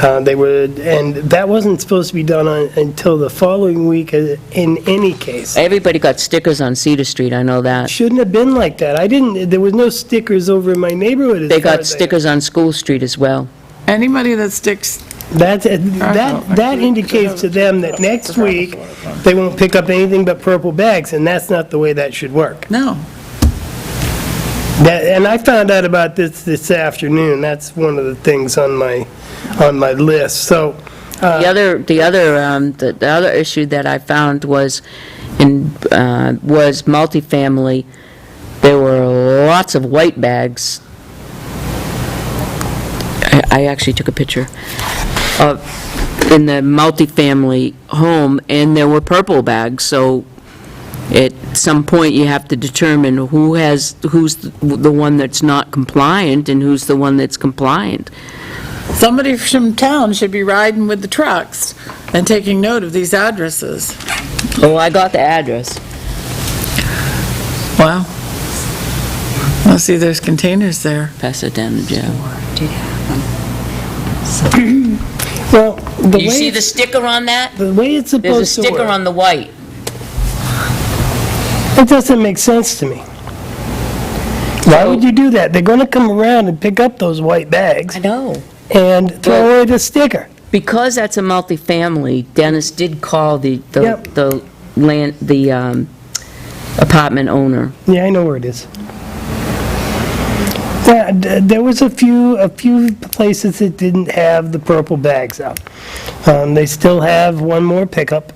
And that wasn't supposed to be done until the following week in any case. everybody got stickers on Cedar Street, I know that. Shouldn't have been like that. there was no stickers over in my neighborhood as They far got as I know. stickers on School Street as well. anybody that sticks, That indicates to them that next week, they won't pick up anything but purple bags, and that's not the way that should work. no. And I found out about this afternoon. That's one of the things on my list, so. The other issue that I found was, and was multifamily, there were lots of white bags. I actually took a picture of, in the multifamily home, and there were purple bags, so at some point you have to determine who's the one that's not compliant and who's the one that's compliant. Somebody from town should be riding with the trucks and taking note of these addresses. Oh, I got the address. Wow. I see there's containers there. Pass it down to Joe. Well, the You way see the it's, sticker on that? the way it's There's a supposed to sticker work, on the white. it doesn't make sense to me. Why would you do that? They're gonna come around and pick up those white bags know. and throw away the sticker. Because that's a multifamily, Dennis did call the Yep. apartment owner. Yeah, I know where it is. There was a few places that didn't have the purple bags out. They still have one more pickup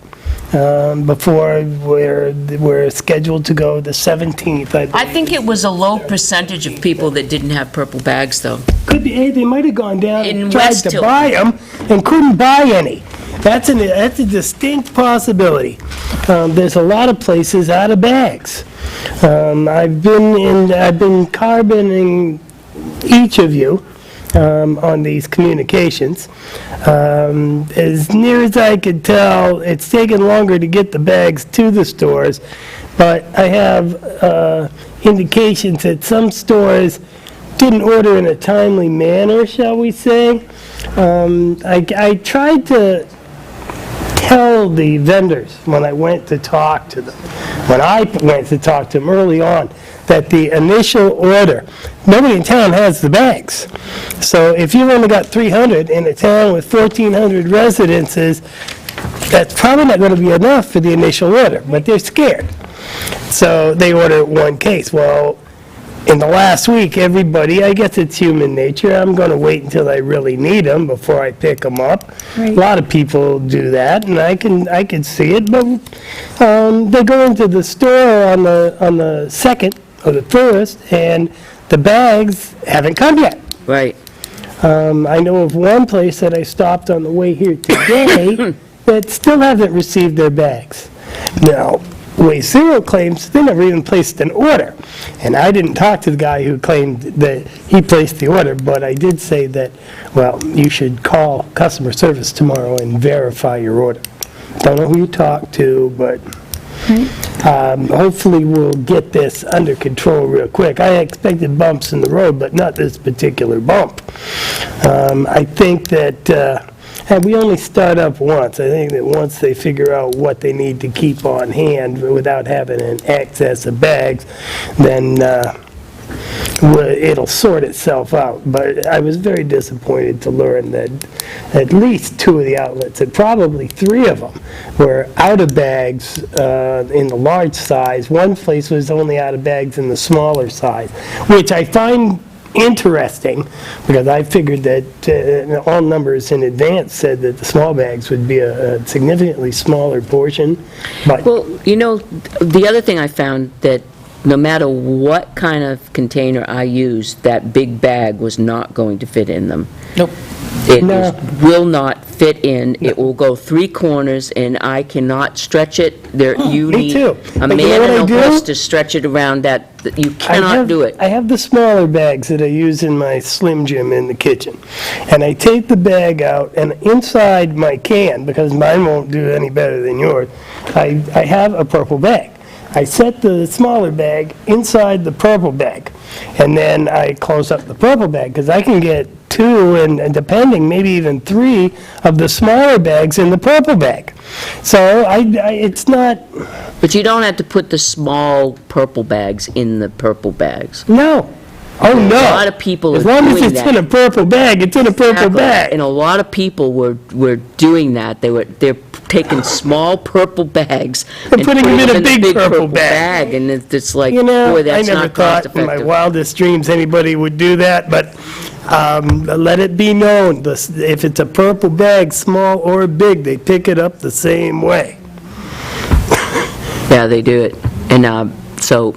before we're scheduled to go the 17th, I I believe. think it was a low percentage of people that didn't have purple bags, though. Could be, hey, they might have gone down In and tried West to Tilton. buy them and couldn't buy any. That's a distinct possibility. There's a lot of places out of bags. I've been carboning each of you on these communications. As near as I could tell, it's taken longer to get the bags to the stores, but I have indications that some stores didn't order in a timely manner, shall we say. I tried to tell the vendors when I went to talk to them, early on, that the initial order, nobody in town has the bags. So if you've only got 300 in a town with 1,400 residences, that's probably not going to be enough for the initial order, but they're scared. So they order one case. Well, in the last week, everybody, I guess it's human nature, I'm going to wait until I really need them before I pick them up. A lot of people do that, and I can see it, but they go into the store on the 2nd or the 1st, and the bags haven't come yet. Right. I know of one place that I stopped on the way here today that still haven't received their bags. Now, Waste Zero claims they never even placed an order. And I didn't talk to the guy who claimed that he placed the order, but I did say that, well, you should call customer service tomorrow and verify your order. Don't know who you talked to, but hopefully we'll get this under control real quick. I expected bumps in the road, but not this particular bump. I think that, and we only start up once. I think that once they figure out what they need to keep on hand without having an excess of bags, then it'll sort itself out. But I was very disappointed to learn that at least 2 of the outlets, and probably 3 of them, were out of bags in the large size. One place was only out of bags in the smaller size, which I find interesting, because I figured that all numbers in advance said that the small bags would be a significantly smaller portion, but Well, you know, the other thing I found, that no matter what kind of container I used, that big bag was not going to fit in them. Nope. It No. will not fit in. It will go 3 corners, and I cannot stretch it. You me need too. a But you know man what I and a do? horse to stretch it around that. You cannot do it. I have the smaller bags that I use in my Slim Jim in the kitchen. And I take the bag out, and inside my can, because mine won't do any better than yours, I have a purple bag. I set the smaller bag inside the purple bag, and then I close up the purple bag, because I can get 2, and depending, maybe even 3 of the smaller bags in the purple bag. So it's not, But you don't have to put the small purple bags in the purple bags. no. Oh, no. A lot of people As are long as doing it's that. in a purple bag, it's in a purple Exactly. bag. And a lot of people were doing that. They're taking small purple bags And and putting putting them in a them in the big big purple purple bag. bag, and it's like, You know, boy, I that's never not cost thought in my effective. wildest dreams anybody would do that, but let it be known, if it's a purple bag, small or big, they pick it up the same way. Yeah, they do it. And so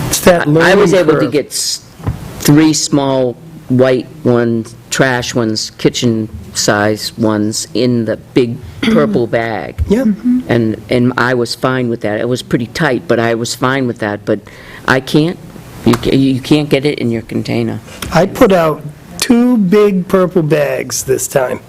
It's that I was learning able to curve. get 3 small white ones, trash ones, kitchen-size ones in the big purple bag. Yeah. And I was fine with that. It was pretty tight, but I was fine with that. But I can't, you can't get it in your container. I put out 2 big purple bags this time,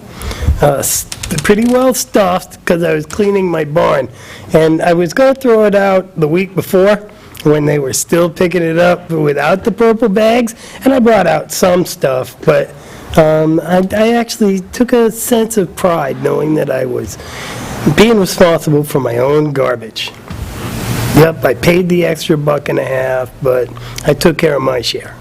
pretty well stuffed, because I was cleaning my barn. And I was going to throw it out the week before, when they were still picking it up without the purple bags, and I brought out some stuff, but I actually took a sense of pride knowing that I was being responsible for my own garbage. Yep, I paid the extra $1.50, but I took care of my share.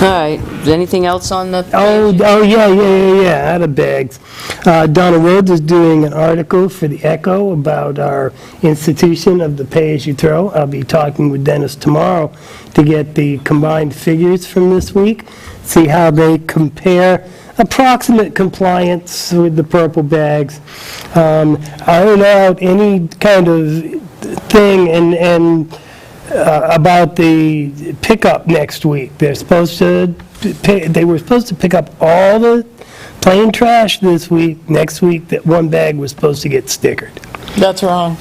All right, is anything else on the? Yeah, out of bags. Donna Rhodes is doing an article for the Echo about our institution of the pay-as-you-throw. I'll be talking with Dennis tomorrow to get the combined figures from this week, see how they compare approximate compliance with the purple bags. Iron out any kind of thing and about the pickup next week. They were supposed to pick up all the plain trash this week. Next week, that one bag was supposed to get stickered. That's wrong.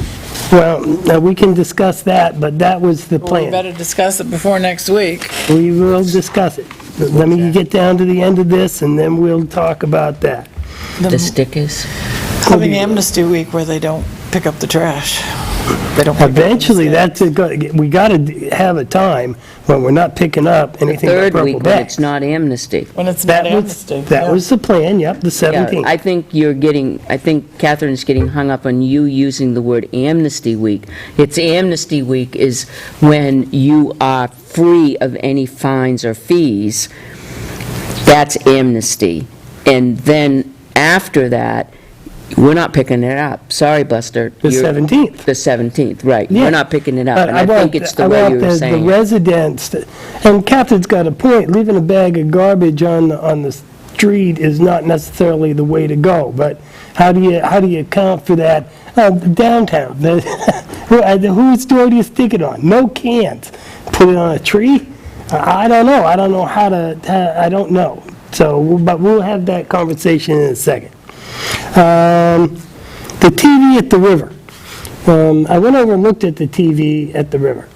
Well, now we can discuss that, but that was the Well, we plan. better discuss it before next week. We will discuss it. But let me get down to the end of this, and then we'll talk about that. The stickers? Having Amnesty Week where they don't pick up the trash. They don't pick up the Eventually, mistakes. we got to have a time when we're not picking up anything but Third purple week, when bags. it's not amnesty. When it's not That was, Amnesty. that yeah. was the plan, yep, the Yeah, 17th. I think Catherine's getting hung up on you using the word amnesty week. It's amnesty week is when you are free of any fines or fees. That's amnesty. And then after that, we're not picking it up. Sorry, Buster. The 17th. The 17th, right. Yeah. We're not picking it up, But and I think it's the way you were the saying. residents, and Catherine's got a point, leaving a bag of garbage on the street is not necessarily the way to go, but how do you account for that? Downtown, whose door do you stick it on? No cans. Put it on a tree? I don't know. I don't know I don't know. So, but we'll have that conversation in a second. The TV at the river. I went over and looked at the TV at the river.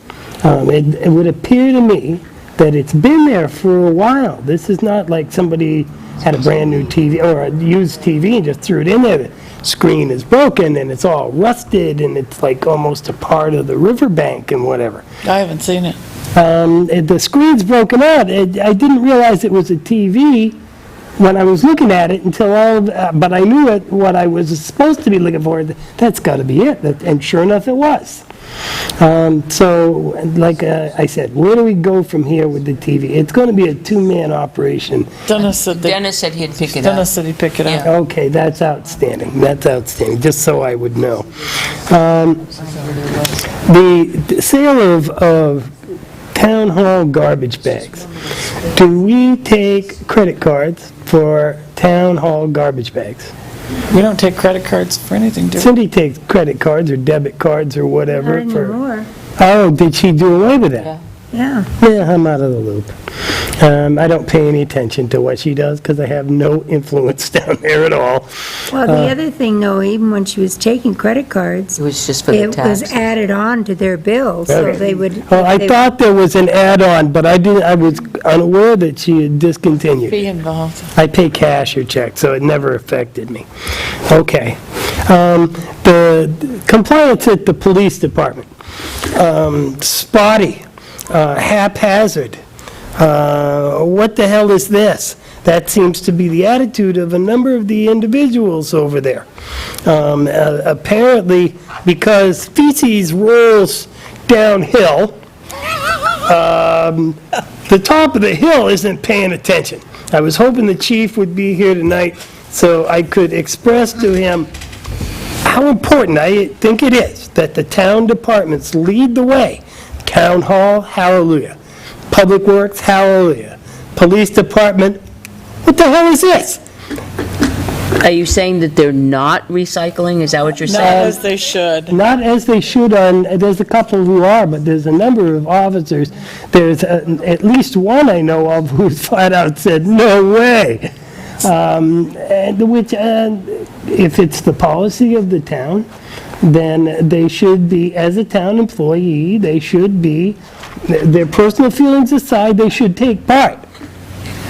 It would appear to me that it's been there for a while. This is not like somebody had a brand-new TV or a used TV and just threw it in there. The screen is broken and it's all rusted and it's like almost a part of the riverbank and whatever. I haven't seen it. The screen's broken out. I didn't realize it was a TV when I was looking at it until but I knew what I was supposed to be looking for. That's got to be it. And sure enough, it was. So, like I said, where do we go from here with the TV? It's going to be a two-man operation. Dennis said Dennis said he'd pick it up. Dennis said he'd pick it up. Okay, that's outstanding. That's outstanding, just so I would know. The sale of town hall garbage bags. Do we take credit cards for town hall garbage bags? We don't take credit cards for anything, do we? Cindy takes credit cards or debit cards or whatever. Not anymore. Oh, did she do away with that? Yeah. Yeah, I'm out of the loop. I don't pay any attention to what she does because I have no influence down there at all. Well, the other thing, though, even when she was taking credit cards, It was just for the it was tax. added on to their bill, so Okay. they would. Well, I they- thought there was an add-on, but I was unaware that she had discontinued. Be involved. I pay cash or check, so it never affected me. Okay. The compliance at the police department, spotty, haphazard. What the hell is this? That seems to be the attitude of a number of the individuals over there. Apparently, because feces rolls downhill, the top of the hill isn't paying attention. I was hoping the chief would be here tonight so I could express to him how important I think it is that the town departments lead the way. Town hall, hallelujah. Public Works, hallelujah. Police department, what the hell is this? Are you saying that they're not recycling? Is that what you're Not saying? as they should. Not as they should on, there's a couple who are, but there's a number of officers. There's at least one I know of who's flat out said, "No way." And which, if it's the policy of the town, then they should be, as a town employee, they should be, their personal feelings aside, they should take part.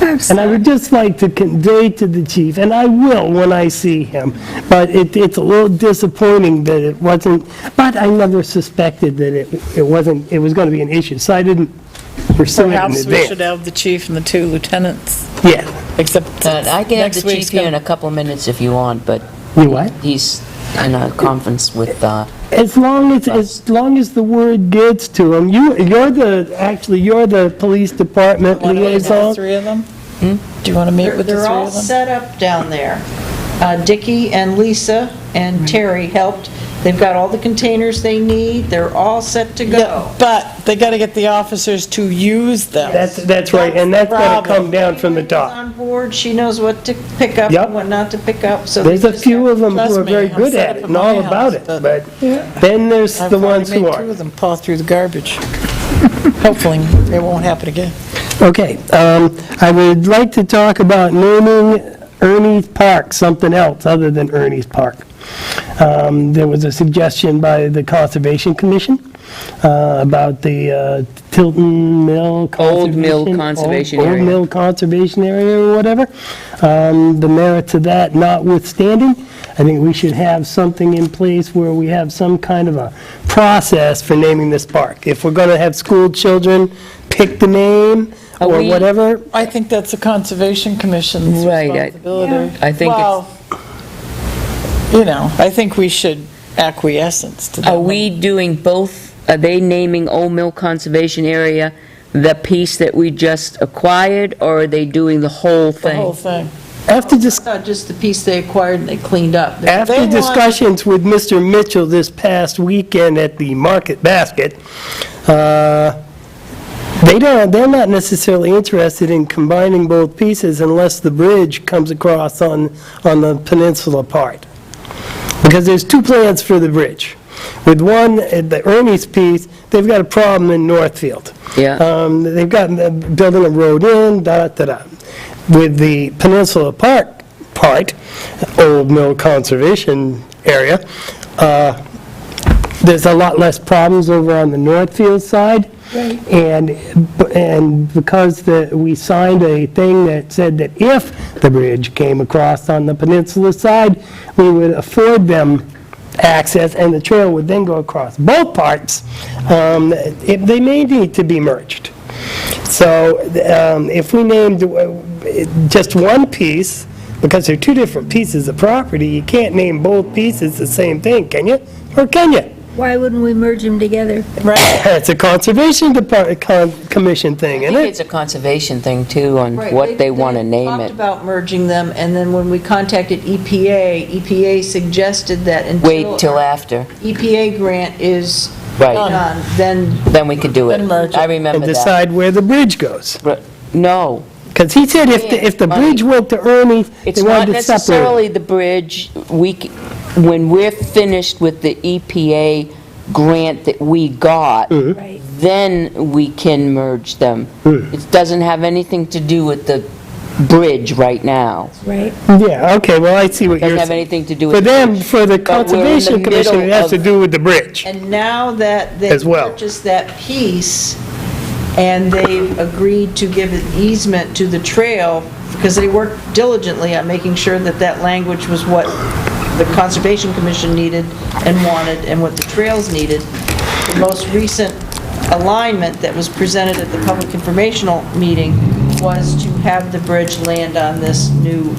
And I would just like to convey to the chief, and I will when I see him, but it's a little disappointing that it wasn't, but I never suspected that it wasn't, it was going to be an issue, so I didn't pursue it in Perhaps we should advance. have the chief and the 2 lieutenants, Yeah. except I can have next the week's chief here in gonna... a couple of minutes if you want, but You what? he's in a conference with, As long as the word gets to him, you're the police department Want to meet with the liaison. 3 of them? Do you want to meet with the 3 They're all of them? set up down there. Dickie and Lisa and Terry helped. They've got all the containers they need. They're all set to Yeah, go. but they got to get the officers to use them. That's right, and that's got to come down from the She's top. on board, she knows what to pick up Yep. and what not to pick up, so. they There's a just few have- of them who Trust are me, very I'm good set at up it at and my all about house, it, but- but then there's I've the ones already who made 2 aren't. of them paw through the garbage. Hopefully, it won't happen again. Okay, I would like to talk about naming Ernie's Park something else other than Ernie's Park. There was a suggestion by the Conservation Commission about the Tilton Mill Old Mill Conservation- Conservation Old Area. Mill Conservation Area or whatever. The merits of that notwithstanding, I think we should have something in place where we have some kind of a process for naming this park. If we're going to have school children pick the name Are or we- whatever, I think that's the Conservation Commission's Right, responsibility. I think Well, I think we should acquiescence to that. Are we doing both? Are they naming Old Mill Conservation Area the piece that we just acquired, or are they doing the whole The whole thing? thing. after Not just the piece they acquired and they cleaned up. After want- discussions with Mr. Mitchell this past weekend at the Market Basket, they're not necessarily interested in combining both pieces unless the bridge comes across on the peninsula part. Because there's 2 plans for the bridge. With one, the Ernie's piece, they've got a problem in Northfield. Yeah. They've got building a road in, da-da-da-da. With the Peninsula Park part, Old Mill Conservation Area, there's a lot less problems over on the Northfield side. And because we signed a thing that said that if the bridge came across on the peninsula side, we would afford them access, and the trail would then go across both parts. They may need to be merged. So if we named just one piece, because they're 2 different pieces of property, you can't name both pieces the same thing, can you? Or can you? Why wouldn't we merge them together? It's a Conservation Commission thing, I isn't think it? it's a conservation thing, too, on Right, what they want to name talked it. about merging them, and then when we contacted EPA suggested that until. Wait till after, EPA grant is right, done, then then we could do it. Then merge it. I And remember that. decide where the bridge goes. No, Because he said if the bridge went to Ernie, it's they not wanted to separate necessarily it. the bridge. When we're finished with the EPA grant that we got, Right. then we can merge them. Hmm. It doesn't have anything to do with the bridge right now. Right. Yeah, okay, well, I see what Doesn't you're have saying. anything to do with For the them, bridge. for the But we're in the Conservation Commission, it middle has to of- do with the bridge. And now that they As well. purchased that piece, and they've agreed to give an easement to the trail, because they worked diligently on making sure that that language was what the Conservation Commission needed and wanted, and what the trails needed. The most recent alignment that was presented at the public informational meeting was to have the bridge land on this new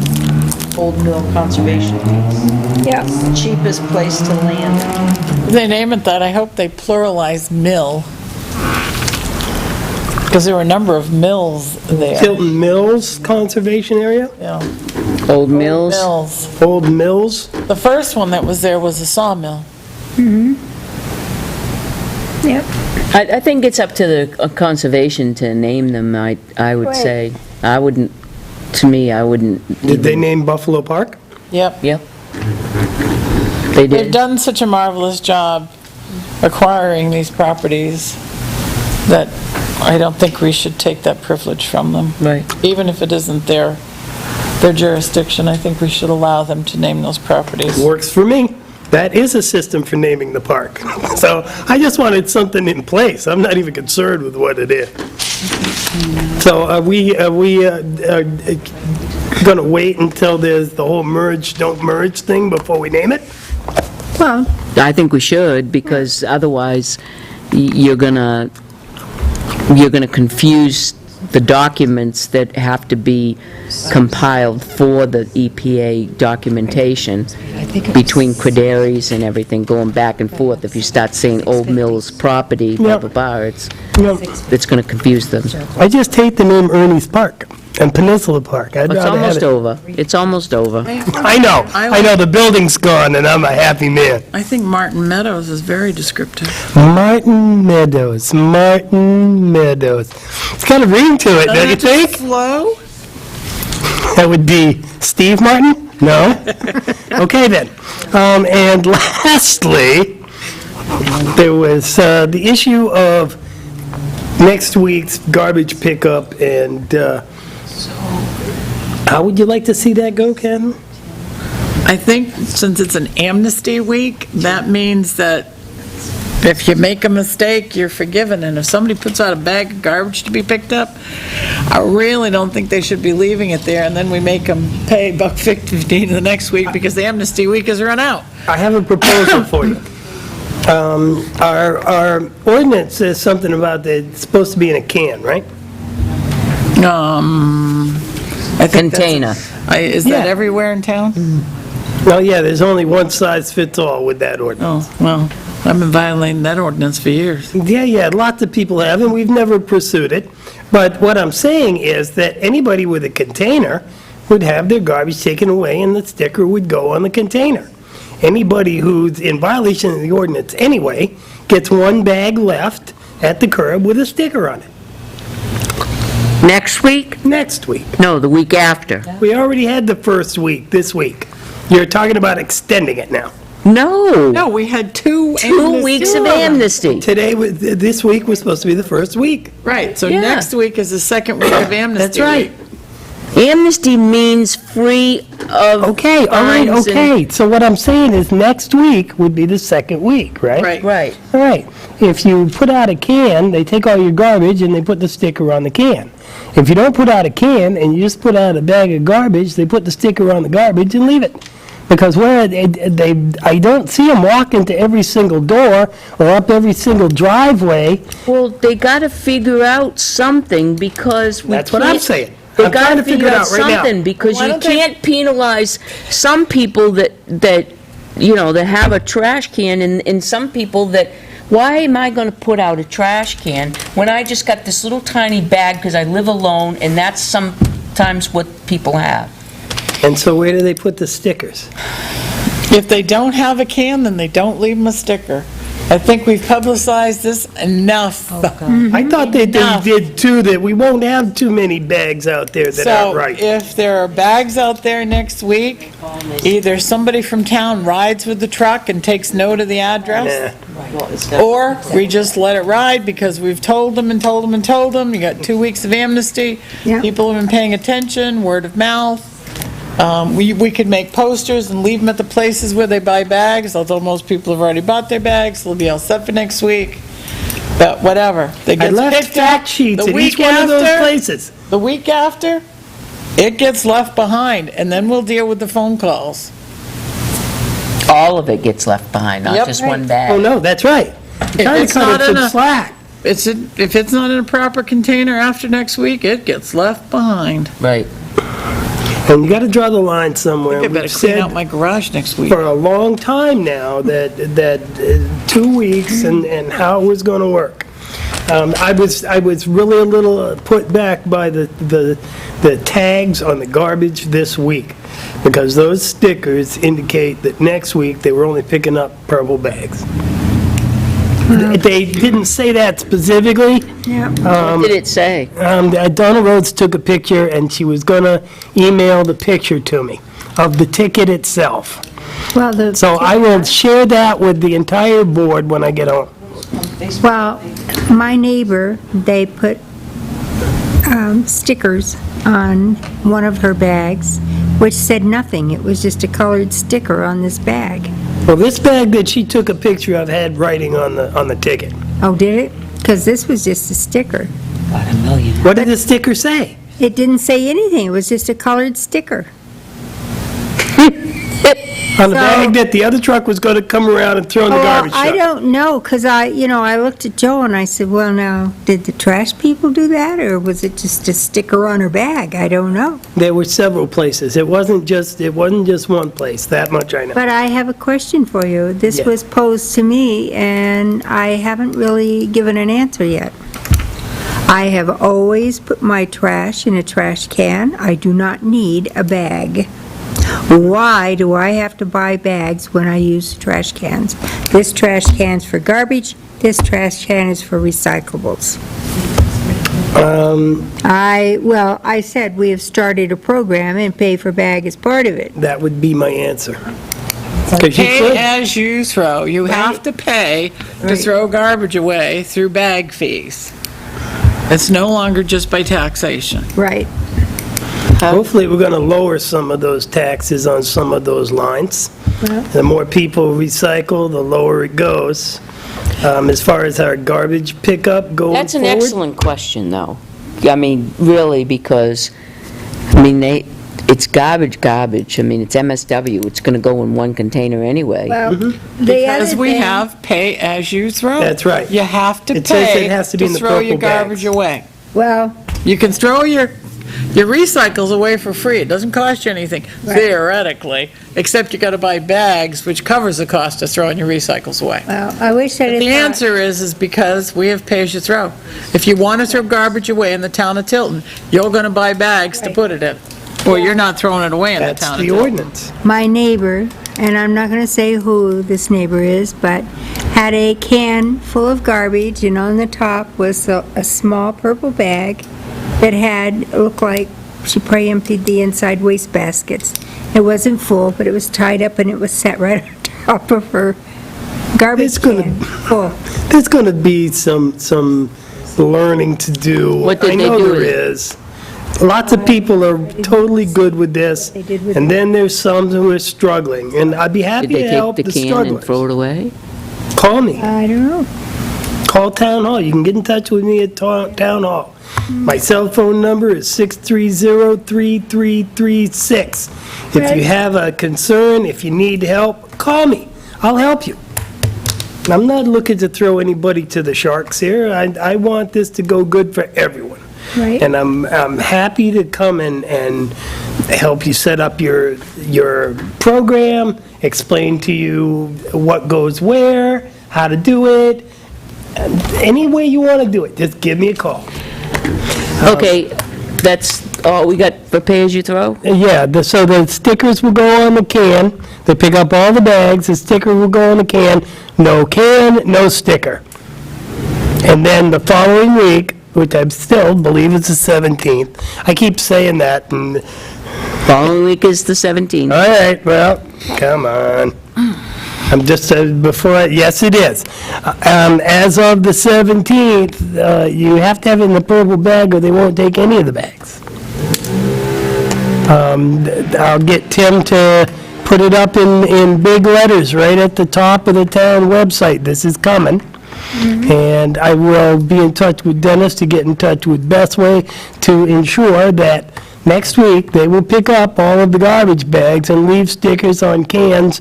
Old Mill Conservation piece. Yeah. It's the cheapest place to land it. If they name it that, I hope they pluralize mill. Because there were a number of mills there. Tilton Mills Conservation Area, Yeah. Old Mills? Mills. Old Mills. The first one that was there was a sawmill. Yep. I think it's up to the conservation to name them, I would Right. say. I wouldn't, to me, I wouldn't. Did they name Buffalo Park? Yep. Yep. They They've did. done such a marvelous job acquiring these properties that I don't think we should take that privilege from them. Right. Even if it isn't their jurisdiction, I think we should allow them to name those properties. Works for me. That is a system for naming the park. So I just wanted something in place. I'm not even concerned with what it is. So are we going to wait until there's the whole merge, don't merge thing before we name it? Well, I think we should, because otherwise you're gonna confuse the documents that have to be compiled for the EPA documentation between Crederis and everything, going back and forth. If you start saying Old Mills property, blah, blah, blah, it's going to confuse them. I just hate the name Ernie's Park and Peninsula Park. I'd It's rather have almost it. over. It's almost over. I know, the building's gone and I'm a happy man. I think Martin Meadows is very descriptive. Martin Meadows. It's got a ring to it, don't you think? Slow? That would be Steve Martin? No? Okay, then. And lastly, there was the issue of next week's garbage pickup, and how would you like to see that go, Ken? I think since it's an amnesty week, that means that if you make a mistake, you're forgiven. And if somebody puts out a bag of garbage to be picked up, I really don't think they should be leaving it there, and then we make them pay $1.15 the next week because the amnesty week has run out. I have a proposal for you. Our ordinance says something about that it's supposed to be in a can, right? I think Container. Is Yeah. that everywhere in town? Well, yeah, there's only one size fits all with that ordinance. Oh, well, I've been violating that ordinance for years. Yeah, lots of people have, and we've never pursued it. But what I'm saying is that anybody with a container would have their garbage taken away, and the sticker would go on the container. Anybody who's in violation of the ordinance anyway gets one bag left at the curb with a sticker on it. Next week? Next week. No, the week after. We already had the first week, this week. You're talking about extending it now. No. No, we had two 2 weeks of amnesty. This week was supposed to be the first week. Right, so Yeah. next week is the second week of amnesty. That's right. Amnesty means free of Okay, all right, fines and- okay. So what I'm saying is next week would be the second week, right? Right. Right. All right. If you put out a can, they take all your garbage and they put the sticker on the can. If you don't put out a can and you just put out a bag of garbage, they put the sticker on the garbage and leave it. Because I don't see them walk into every single door or up every single driveway. Well, they got to figure out something because we That's what I'm can't- saying. They I'm got trying to to figure figure it out out right now. something because Why you don't they- can't penalize some people that that have a trash can and some people that, why am I going to put out a trash can when I just got this little tiny bag because I live alone and that's sometimes what people have? And so where do they put the stickers? If they don't have a can, then they don't leave them a sticker. I think we've publicized this enough. I thought they Enough. did too, that we won't have too many bags out there that aren't So right. if there are bags out there next week, either somebody from town rides with the truck and takes note of the address, Nah. or we just let it ride because we've told them and told them and told them. You got 2 weeks of amnesty. Yeah. People have been paying attention, word of mouth. We could make posters and leave them at the places where they buy bags, although most people have already bought their bags. They'll be all set for next week. But whatever. They I get left picked fact up sheets the at each week one of those after. places. The week after, it gets left behind, and then we'll deal with the phone calls. All of it gets left behind, not Yep. just one Oh, bag. no, that's right. Trying it's to cut not it in some a- slack. If it's not in a proper container after next week, it gets left behind. Right. And you got to draw the line somewhere. I better We've clean said out my garage next week. for a long time now that 2 weeks and how it was going to work. I was really a little put back by the tags on the garbage this week, because those stickers indicate that next week they were only picking up purple bags. They didn't say that specifically. Yeah. What did it say? Donna Rhodes took a picture, and she was gonna email the picture to me of the ticket itself. Well, So I will share that with the entire board when I get home. Well, my neighbor, they put stickers on one of her bags, which said nothing. It was just a colored sticker on this bag. Well, this bag that she took a picture of had writing on the ticket. Oh, did it? Because this was just a sticker. About $1 million. What did the sticker say? It didn't say anything. It was just a colored sticker. On the bag that the other truck was gonna come around and throw in the garbage I truck. don't know, because I looked at Joe and I said, well, now, did the trash people do that, or was it just a sticker on her bag? I don't know. There were several places. It wasn't just one place, that much I know. But I have a question for you. This Yeah. was posed to me, and I haven't really given an answer yet. I have always put my trash in a trash can. I do not need a bag. Why do I have to buy bags when I use trash cans? This trash can's for garbage, this trash can is for recyclables. I said we have started a program and pay for bag as part of it. That would be my answer. 'Cause you Pay could- as you throw. You have to pay to Right. throw garbage away through bag fees. It's no longer just by taxation. Right. Hopefully, we're gonna lower some of those taxes on some of those lines. Well- The more people recycle, the lower it goes. As far as our garbage pickup going forward. That's an excellent question, though. I mean, really, because, it's garbage. I mean, it's MSW. It's going to go in one container anyway. Well, the Because other we thing- have pay as you throw. That's right. You have to It says pay it has to be in the throw your purple bags. garbage away. Well, You can throw your recycles away for free. It doesn't cost you anything, theoretically, except you gotta buy bags, which covers the cost of throwing your recycles away. I wish I But had the thought- answer is because we have pay as you throw. If you want to throw garbage away in the town of Tilton, you're gonna buy bags to put it in. Or you're not throwing it away in the That's town of the Tilton. ordinance. My neighbor, and I'm not going to say who this neighbor is, but had a can full of garbage, and on the top was a small purple bag that looked like she probably emptied the inside waste baskets. It wasn't full, but it was tied up and it was set right on top of her garbage It's gonna- can full. There's gonna be some learning to do. What did I they know do there with it? is. Lots of people are totally good with this, They did with and then there's some who are struggling, and I'd be Did happy they to help take the the can and throw strugglers. it away? Call me. I don't know. Call Town Hall. You can get in touch with me at Town Hall. My cell phone number is 630-3336. If you have a concern, if you need help, call me. I'll help you. I'm not looking to throw anybody to the sharks here. I want this to go good for everyone. Right. And I'm happy to come and help you set up your program, explain to you what goes where, how to do it. And any way you want to do it, just give me a call. Okay, that's all we got for pay-as-you-throw? Yeah, so the stickers will go on the can. They pick up all the bags, the sticker will go on the can. No can, no sticker. And then the following week, which I still believe is the 17th, I keep saying that, and, Following week is the 17th. all right, well, come on. I'm just, yes, it is. As of the 17th, you have to have it in the purple bag or they won't take any of the bags. I'll get Tim to put it up in big letters right at the top of the town website. This is coming. And I will be in touch with Dennis to get in touch with Bestway to ensure that next week they will pick up all of the garbage bags and leave stickers on cans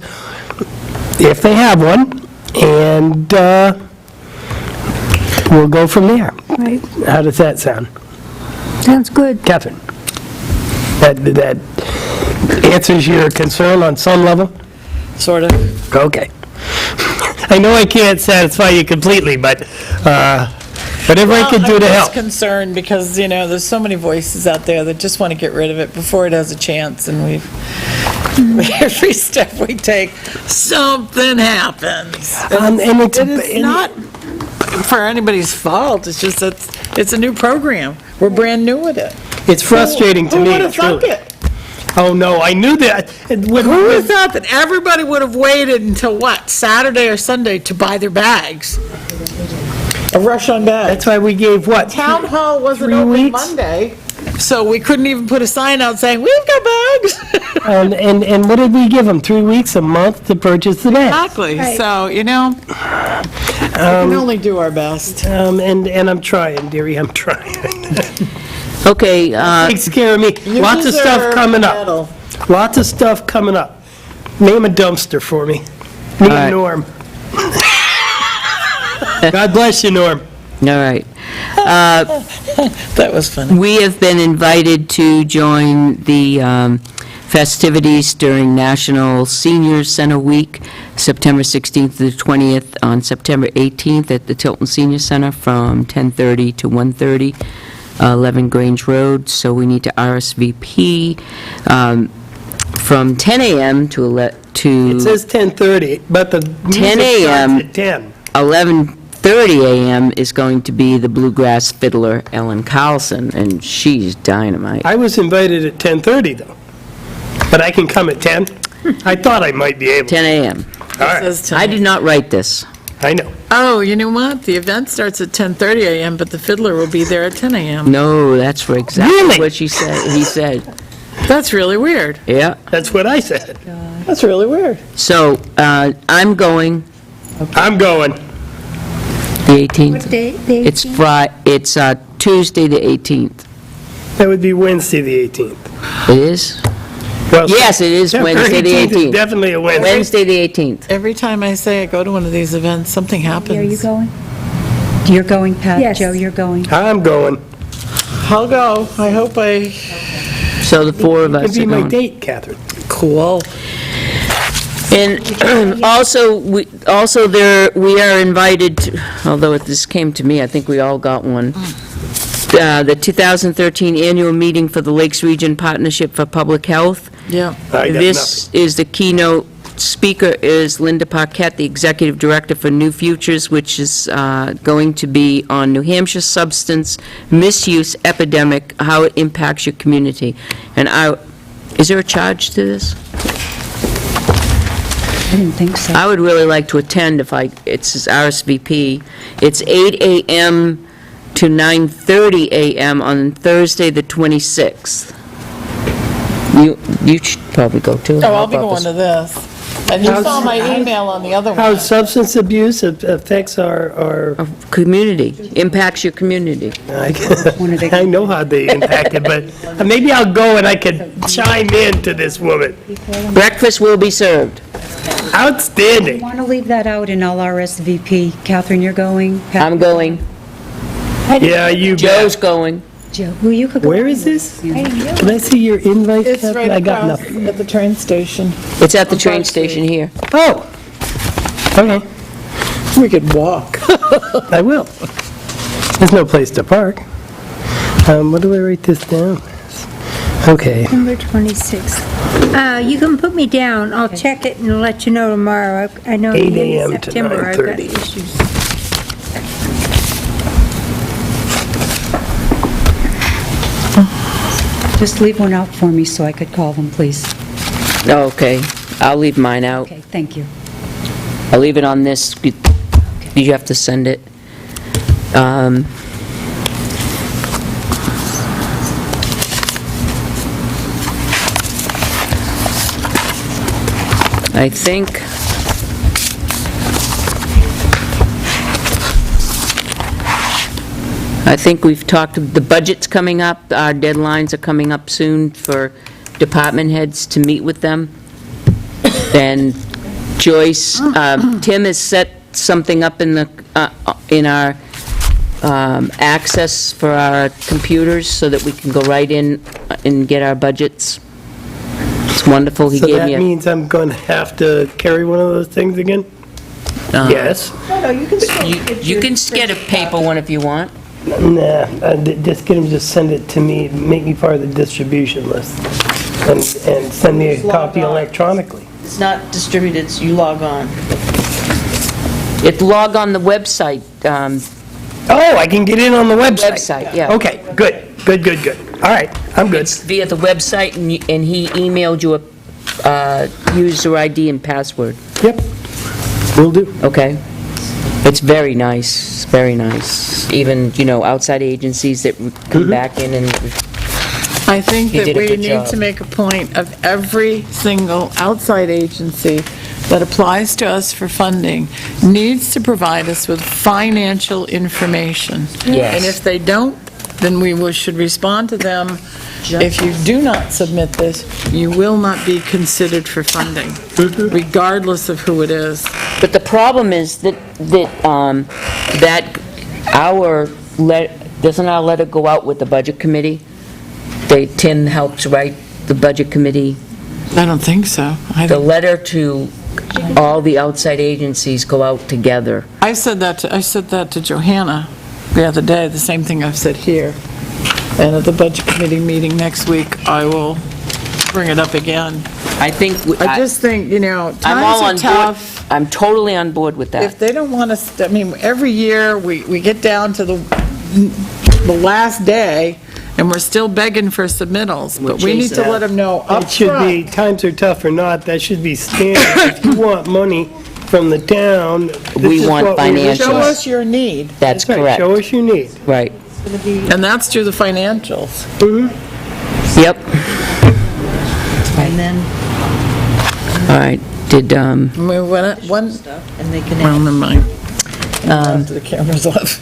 if they have one, and we'll go from there. Right. How does that sound? Sounds good. Catherine? That answers your concern on some level? Sort of. Okay. I know I can't satisfy you completely, but whatever I can do to I'm help. just concerned because, there's so many voices out there that just want to get rid of it before it has a chance, and every step we take, something happens. And It is not for anybody's fault, it's just that it's a new program. We're brand new at it. It's frustrating to Who me, would have thunk truly. it? Oh, no, I knew that. Who would have thought that everybody would have waited until what, Saturday or Sunday to buy their bags? A rush on bags. That's why we gave what? Town hall wasn't 3 open weeks? Monday, so we couldn't even put a sign out saying, we've got bags. And what did we give them? 3 weeks, a month to purchase the bag? Exactly, so, we can only do our best. And I'm trying, dearie, I'm trying. Okay, Takes care of me. You Lots of deserve stuff coming a up. medal. Lots of stuff coming up. Name a dumpster for me. Me right. and Norm. God bless you, Norm. all right. That was funny. We have been invited to join the festivities during National Senior Center Week, September 16th to the 20th, on September 18th at the Tilton Senior Center from 10:30 to 1:30, 11 Grange Road. So we need to RSVP from 10 a.m. to It says 10:30, but the 10 music a.m. starts at 10. 11:30 a.m. is going to be the bluegrass fiddler Ellen Carlson, and she's dynamite. I was invited at 10:30, though. But I can come at 10? I thought I might be able to. 10 a.m. All right, Says I tonight. did not write this. I know. Oh, you know what? The event starts at 10:30 a.m., but the fiddler will be there at 10 a.m. No, that's for exactly Really? what she said. He said, That's really weird. yeah. That's what I said. That's really weird. So, I'm going I'm going. the 18th. What day? The It's 18th? It's Tuesday, the 18th. That would be Wednesday, the 18th. It is? Well, Yes, it is September Wednesday, the 18th is 18th. definitely a Wednesday. Wednesday, the 18th. Every time I say I go to one of these events, something happens. Are you going? You're going, Pat? Yes. Joe, you're going? I'm going. I'll go. I hope I... So the four of us It'd are be my going. date, Catherine. Cool. And also, we are invited, although this came to me, I think we all got one, the 2013 annual meeting for the Lakes Region Partnership for Public Health. Yeah. I got This is the keynote speaker is Linda Paquette, the Executive Director for New Futures, which is going to be on New Hampshire substance misuse epidemic, how it impacts your community. And is there a charge to this? I didn't think so. I would really like to attend it's RSVP. It's 8 a.m. to 9:30 a.m. on Thursday, the 26th. You should probably go too. Oh, I'll be going to this. And you saw my email on the other How one. substance abuse affects our Community, impacts your community. I know how they impact it, but maybe I'll go and I could chime in to this woman. Breakfast will be served. Outstanding. Want to leave that out and I'll RSVP. Catherine, you're going? Pat? I'm going. Yeah, you Joe's bet. going. Joe, well, you could go. Where is this? Can I see your invite, It's Catherine? right I got across nothing. at the train station. It's at the On train Park Street. station here. Oh, okay, We could walk. I will. There's no place to park. What do I write this down? Okay, September 26th. You can put me down. I'll check it and let you know tomorrow. I know 8 in a.m. to September I've got 9:30. issues. Just leave one out for me so I could call them, please. Okay, I'll leave mine out. Okay, thank you. I'll leave it on this. You have to send it. I think we've talked, the budget's coming up, our deadlines are coming up soon for department heads to meet with them. And Joyce, Tim has set something up in our access for our computers so that we can go right in and get our budgets. It's wonderful, he so gave that me a... means I'm going to have to carry one of those things again? Yes? You can get a paper one if you want. Nah, just get them to send it to me, make me part of the distribution list, and send me a copy electronically. It's not distributed, so you log on. If log on the website, Oh, I can get in on the website? website, yeah. Okay, good. All right, I'm good. It's via the website, and he emailed you a user ID and password, Yep, will do. okay? It's very nice, very nice. Even, outside agencies that come back in and, I think You that did a we good need job. to make a point of every single outside agency that applies to us for funding needs to provide us with financial information. Yes. And if they don't, then should respond to them. If you do not submit this, you will not be considered for funding, regardless of who it is. but the problem is that doesn't our letter go out with the budget committee? Tim helps write the budget committee. I don't think so. The letter to all the outside agencies go out together. I said that to Johanna the other day, the same thing I've said here. And at the budget committee meeting next week, I will bring it up again. I think, I just think, I'm all times on are board. tough. I'm totally on board with If that. they don't want us, every year, we get down to the last day, and we're still begging for submittals, We're but we need to chasing let them know It should be, upfront. times are tough or not, that should be standard. If you want money from the town, this We is want what we financial. Show request. us your need, That's Right, correct. show us your need. Right. and that's through the financials. Yep. And then, All right. Did, I mean, one, stuff, and they can well, add. never mind. After the camera's off.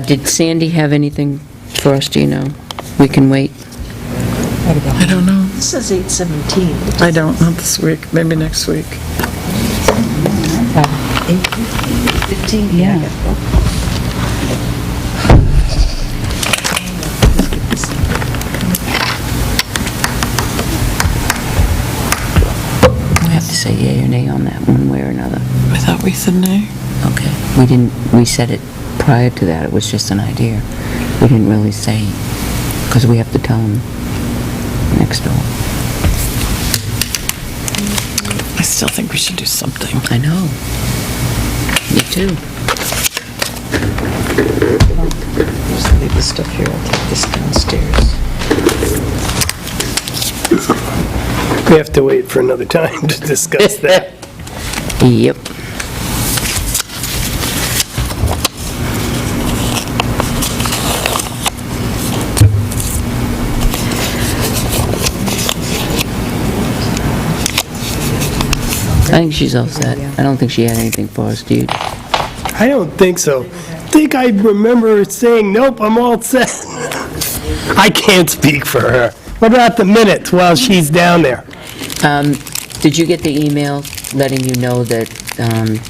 did Sandy have anything for us, do you know? We can wait. I don't know. This says 8:17. I don't, not this week, maybe next week. 15? Yeah. We have to say yea or nay on that, one way or another. I thought we said nay. Okay. We said it prior to that, it was just an idea. We didn't really say, because we have to tell them next door. I still think we should do something. I know. Me too. Just leave this stuff here, I'll take this downstairs. We have to wait for another time to discuss that. Yep. I think she's all set. I don't think she had anything for us, do you? I don't think so. I think I remember saying, nope, I'm all set. I can't speak for her. What about the minutes while she's down there? Did you get the email letting you know that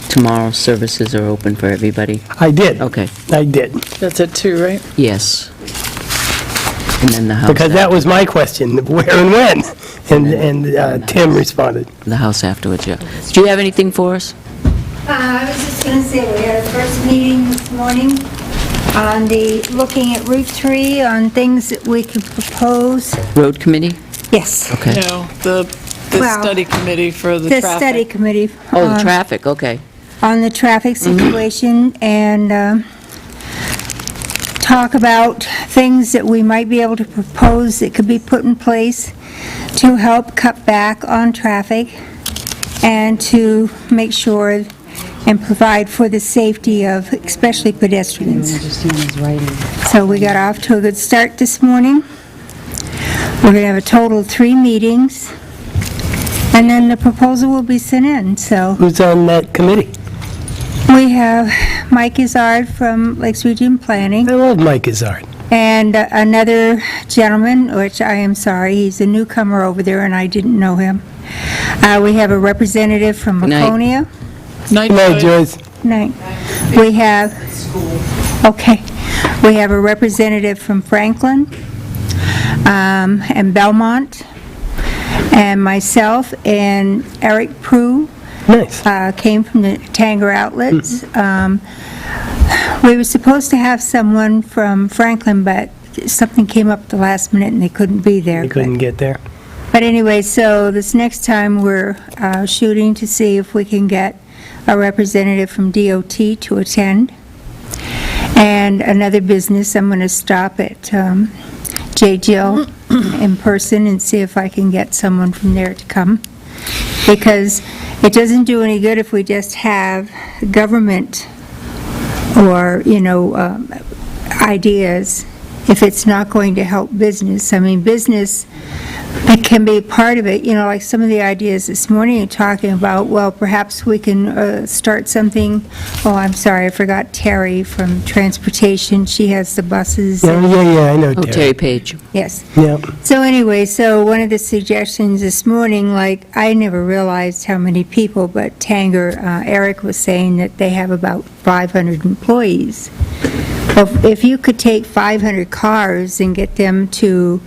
tomorrow's services are open for everybody? I did. Okay, I did. That's it too, right? yes. And then the house. Because that was my question, where and when? And Tim responded. The house afterwards, yeah. Do you have anything for us? I was just going to say, we had a first meeting this morning on looking at Route 3, on things that we could propose. Road committee? Yes. Okay. No, the Well, study committee for the The study traffic. committee. Oh, the traffic, okay. On the traffic situation, and talk about things that we might be able to propose that could be put in place to help cut back on traffic and to make sure and provide for the safety of especially pedestrians. So we got off to a good start this morning. We're going to have a total of 3 meetings, and then the proposal will be sent in, so. Who's on that committee? We have Mike Izzard from Lakes Region Planning, I love Mike Izzard. and another gentleman, which I am sorry, he's a newcomer over there and I didn't know him. We have a representative from Good night. Laconia. Night, Good night, Joyce. Joyce. Night. We have, okay, we have a representative from Franklin, and Belmont, and myself, and Eric Prue Nice. came from the Tanger Outlets. We were supposed to have someone from Franklin, but something came up at the last minute and they couldn't be there. You couldn't get there? But anyway, so this next time, we're shooting to see if we can get a representative from DOT to attend. And another business, I'm going to stop at J. Jill in person and see if I can get someone from there to come. Because it doesn't do any good if we just have government or, ideas if it's not going to help business. I mean, business, it can be part of it, like some of the ideas this morning are talking about, well, perhaps we can start something. Oh, I'm sorry, I forgot Terry from Transportation. She has the buses. Yeah, I know, Oh, Terry Page. Yes. Yeah. So anyway, so one of the suggestions this morning, like, I never realized how many people, but Tanger, Eric was saying that they have about 500 employees. Well, if you could take 500 cars and get them to,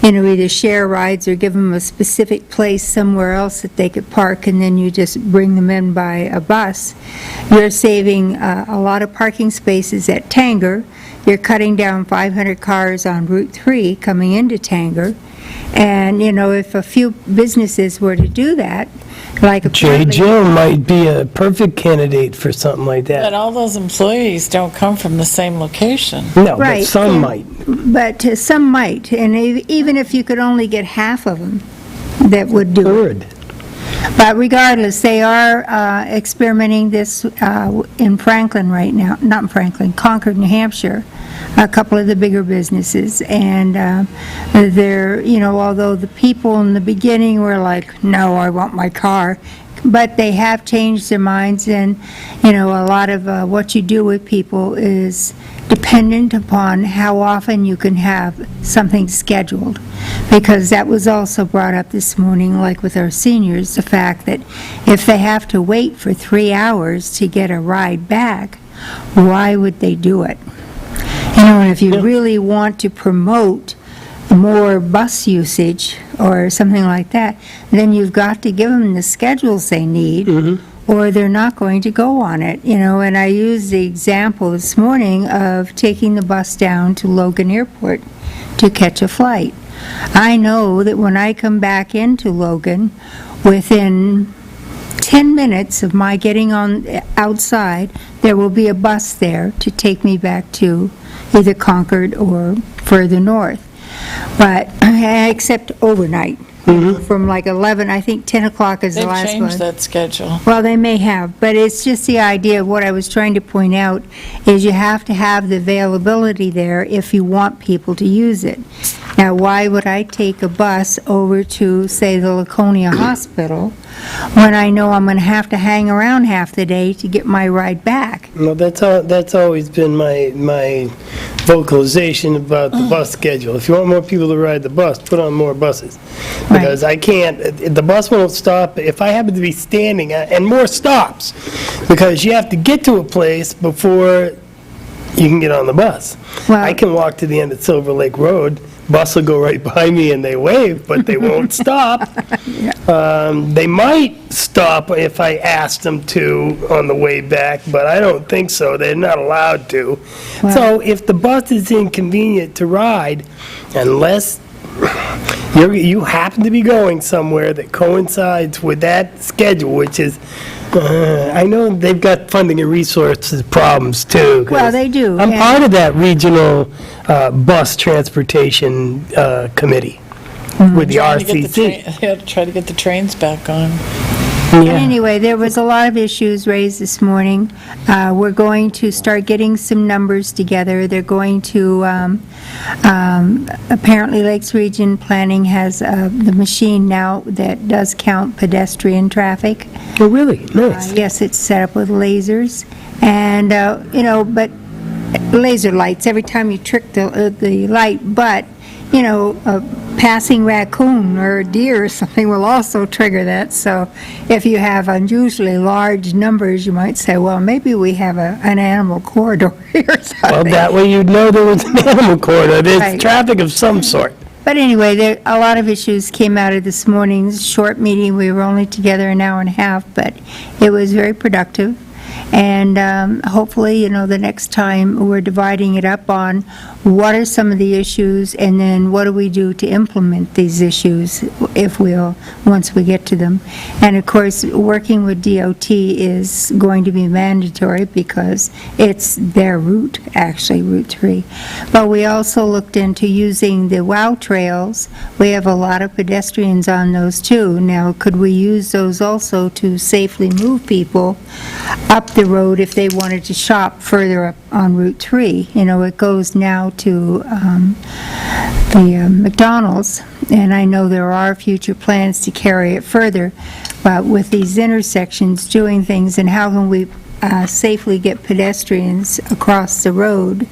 either share rides or give them a specific place somewhere else that they could park, and then you just bring them in by a bus, you're saving a lot of parking spaces at Tanger. You're cutting down 500 cars on Route 3 coming into Tanger. And, if a few businesses were to do that, like J. apparently... Jill might be a perfect candidate for something like But that. all those employees don't come from the same location. No, but Right, some and- might. But some might, and even if you could only get half of them that would do it. Third. But regardless, they are experimenting this in Franklin right now, not in Franklin, Concord, New Hampshire, a couple of the bigger businesses. And they're, although the people in the beginning were like, no, I want my car, but they have changed their minds. And, a lot of what you do with people is dependent upon how often you can have something scheduled. Because that was also brought up this morning, like with our seniors, the fact that if they have to wait for 3 hours to get a ride back, why would they do it? And if you really want to promote more bus usage or something like that, then you've got to give them the schedules they need, or they're not going to go on it, And I used the example this morning of taking the bus down to Logan Airport to catch a flight. I know that when I come back into Logan, within 10 minutes of my getting on outside, there will be a bus there to take me back to either Concord or further north. But, except overnight, from like 11, I think 10 o'clock is the They've last one. changed that schedule. Well, they may have, but it's just the idea of what I was trying to point out is you have to have the availability there if you want people to use it. Now, why would I take a bus over to, say, the Laconia Hospital when I know I'm going to have to hang around half the day to get my ride back? No, that's always been my vocalization about the bus schedule. If you want more people to ride the bus, put on more buses. Because I can't, the bus won't stop if I happen to be standing, and more stops, because you have to get to a place before you can get on the bus. Well- I can walk to the end of Silver Lake Road, bus will go right by me and they wave, but they won't stop. They might stop if I asked them to on the way back, but I don't think so. They're not allowed to. So if the bus is inconvenient to ride, unless you happen to be going somewhere that coincides with that schedule, which is, I know they've got funding and resources problems too. 'cause Well, they do, I'm yeah. part of that regional bus transportation committee with the Trying to get the RCC. train- Yeah, try to get the trains back on. But Yeah. anyway, there was a lot of issues raised this morning. We're going to start getting some numbers together. They're going to, apparently Lakes Region Planning has the machine now that does count pedestrian traffic. Oh, really? Nice. Yes, it's set up with lasers, and, but laser lights, every time you trick the light, but, a passing raccoon or a deer or something will also trigger that. So if you have unusually large numbers, you might say, well, maybe we have an animal corridor here or Well, something. that way you'd know there was an animal corridor. There's Right. traffic of some sort. But anyway, a lot of issues came out of this morning's short meeting. We were only together an hour and a half, but it was very productive. And hopefully, the next time, we're dividing it up on what are some of the issues, and then what do we do to implement these issues, once we get to them. And of course, working with DOT is going to be mandatory because it's their route, actually, Route 3. But we also looked into using the WOW trails. We have a lot of pedestrians on those too. Now, could we use those also to safely move people up the road if they wanted to shop further up on Route 3? It goes now to the McDonald's, and I know there are future plans to carry it further, but with these intersections, doing things, and how can we safely get pedestrians across the road,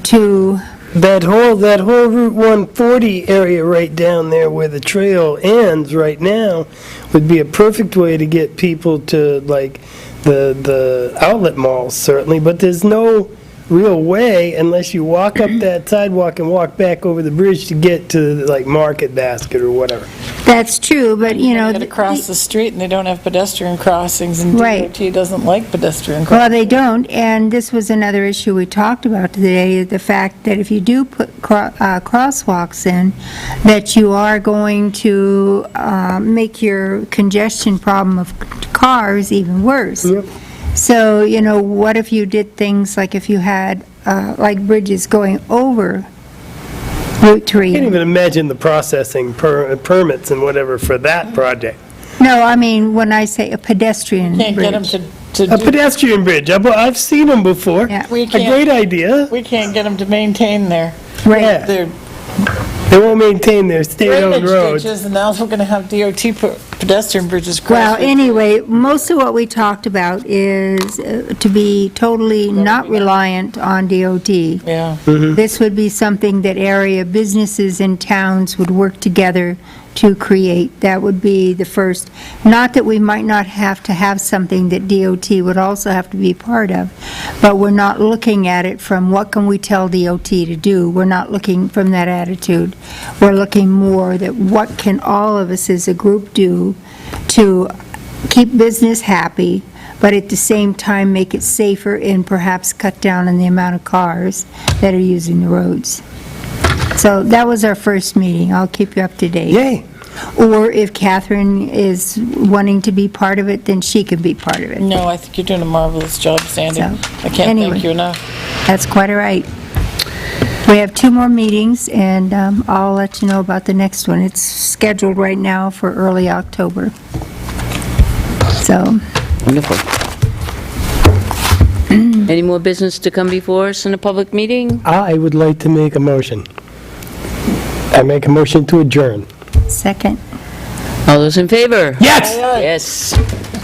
to... That whole Route 140 area right down there where the trail ends right now would be a perfect way to get people to, like, the outlet malls, certainly, but there's no real way unless you walk up that sidewalk and walk back over the bridge to get to, like, Market Basket or whatever. That's true, but, Get across the street, and they don't have pedestrian crossings, and Right. DOT doesn't like pedestrian Well, crossings. they don't, and this was another issue we talked about today, the fact that if you do put crosswalks in, that you are going to make your congestion problem of cars even worse. Yep. So, what if you did things like if you had, like bridges going over Route 3? I can't even imagine the processing permits and whatever for that project. No, I mean, when I say a pedestrian Can't get them bridge. to A do, pedestrian bridge, I've seen them before. Yeah. We A can't- great idea. we can't get them to maintain their Right. They won't maintain their state-owned drainage roads. ditches, and now we're going to have DOT put pedestrian bridges Well, across. anyway, most of what we talked about is to be totally not reliant on DOT. Yeah. This would be something that area businesses and towns would work together to create. That would be the first. Not that we might not have to have something that DOT would also have to be part of, but we're not looking at it from what can we tell DOT to do. We're not looking from that attitude. We're looking more that what can all of us as a group do to keep business happy, but at the same time make it safer and perhaps cut down on the amount of cars that are using the roads. So that was our first meeting. I'll keep you up to date. Yay. Or if Catherine is wanting to be part of it, then she can be part of it. No, I think you're doing a marvelous job, Sandy. So, I can't anyway. thank you enough. That's quite all right. We have 2 more meetings, and I'll let you know about the next one. It's scheduled right now for early October. So, Wonderful. Any more business to come before us in a public meeting? I would like to make a motion. I make a motion to adjourn. second. All those in favor? Yes! Yes.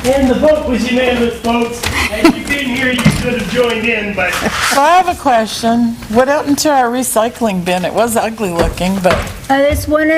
And the vote was unanimous, folks. And you didn't hear, you could have joined in, but... So I have a question. What happened to our recycling bin? It was ugly looking, but This one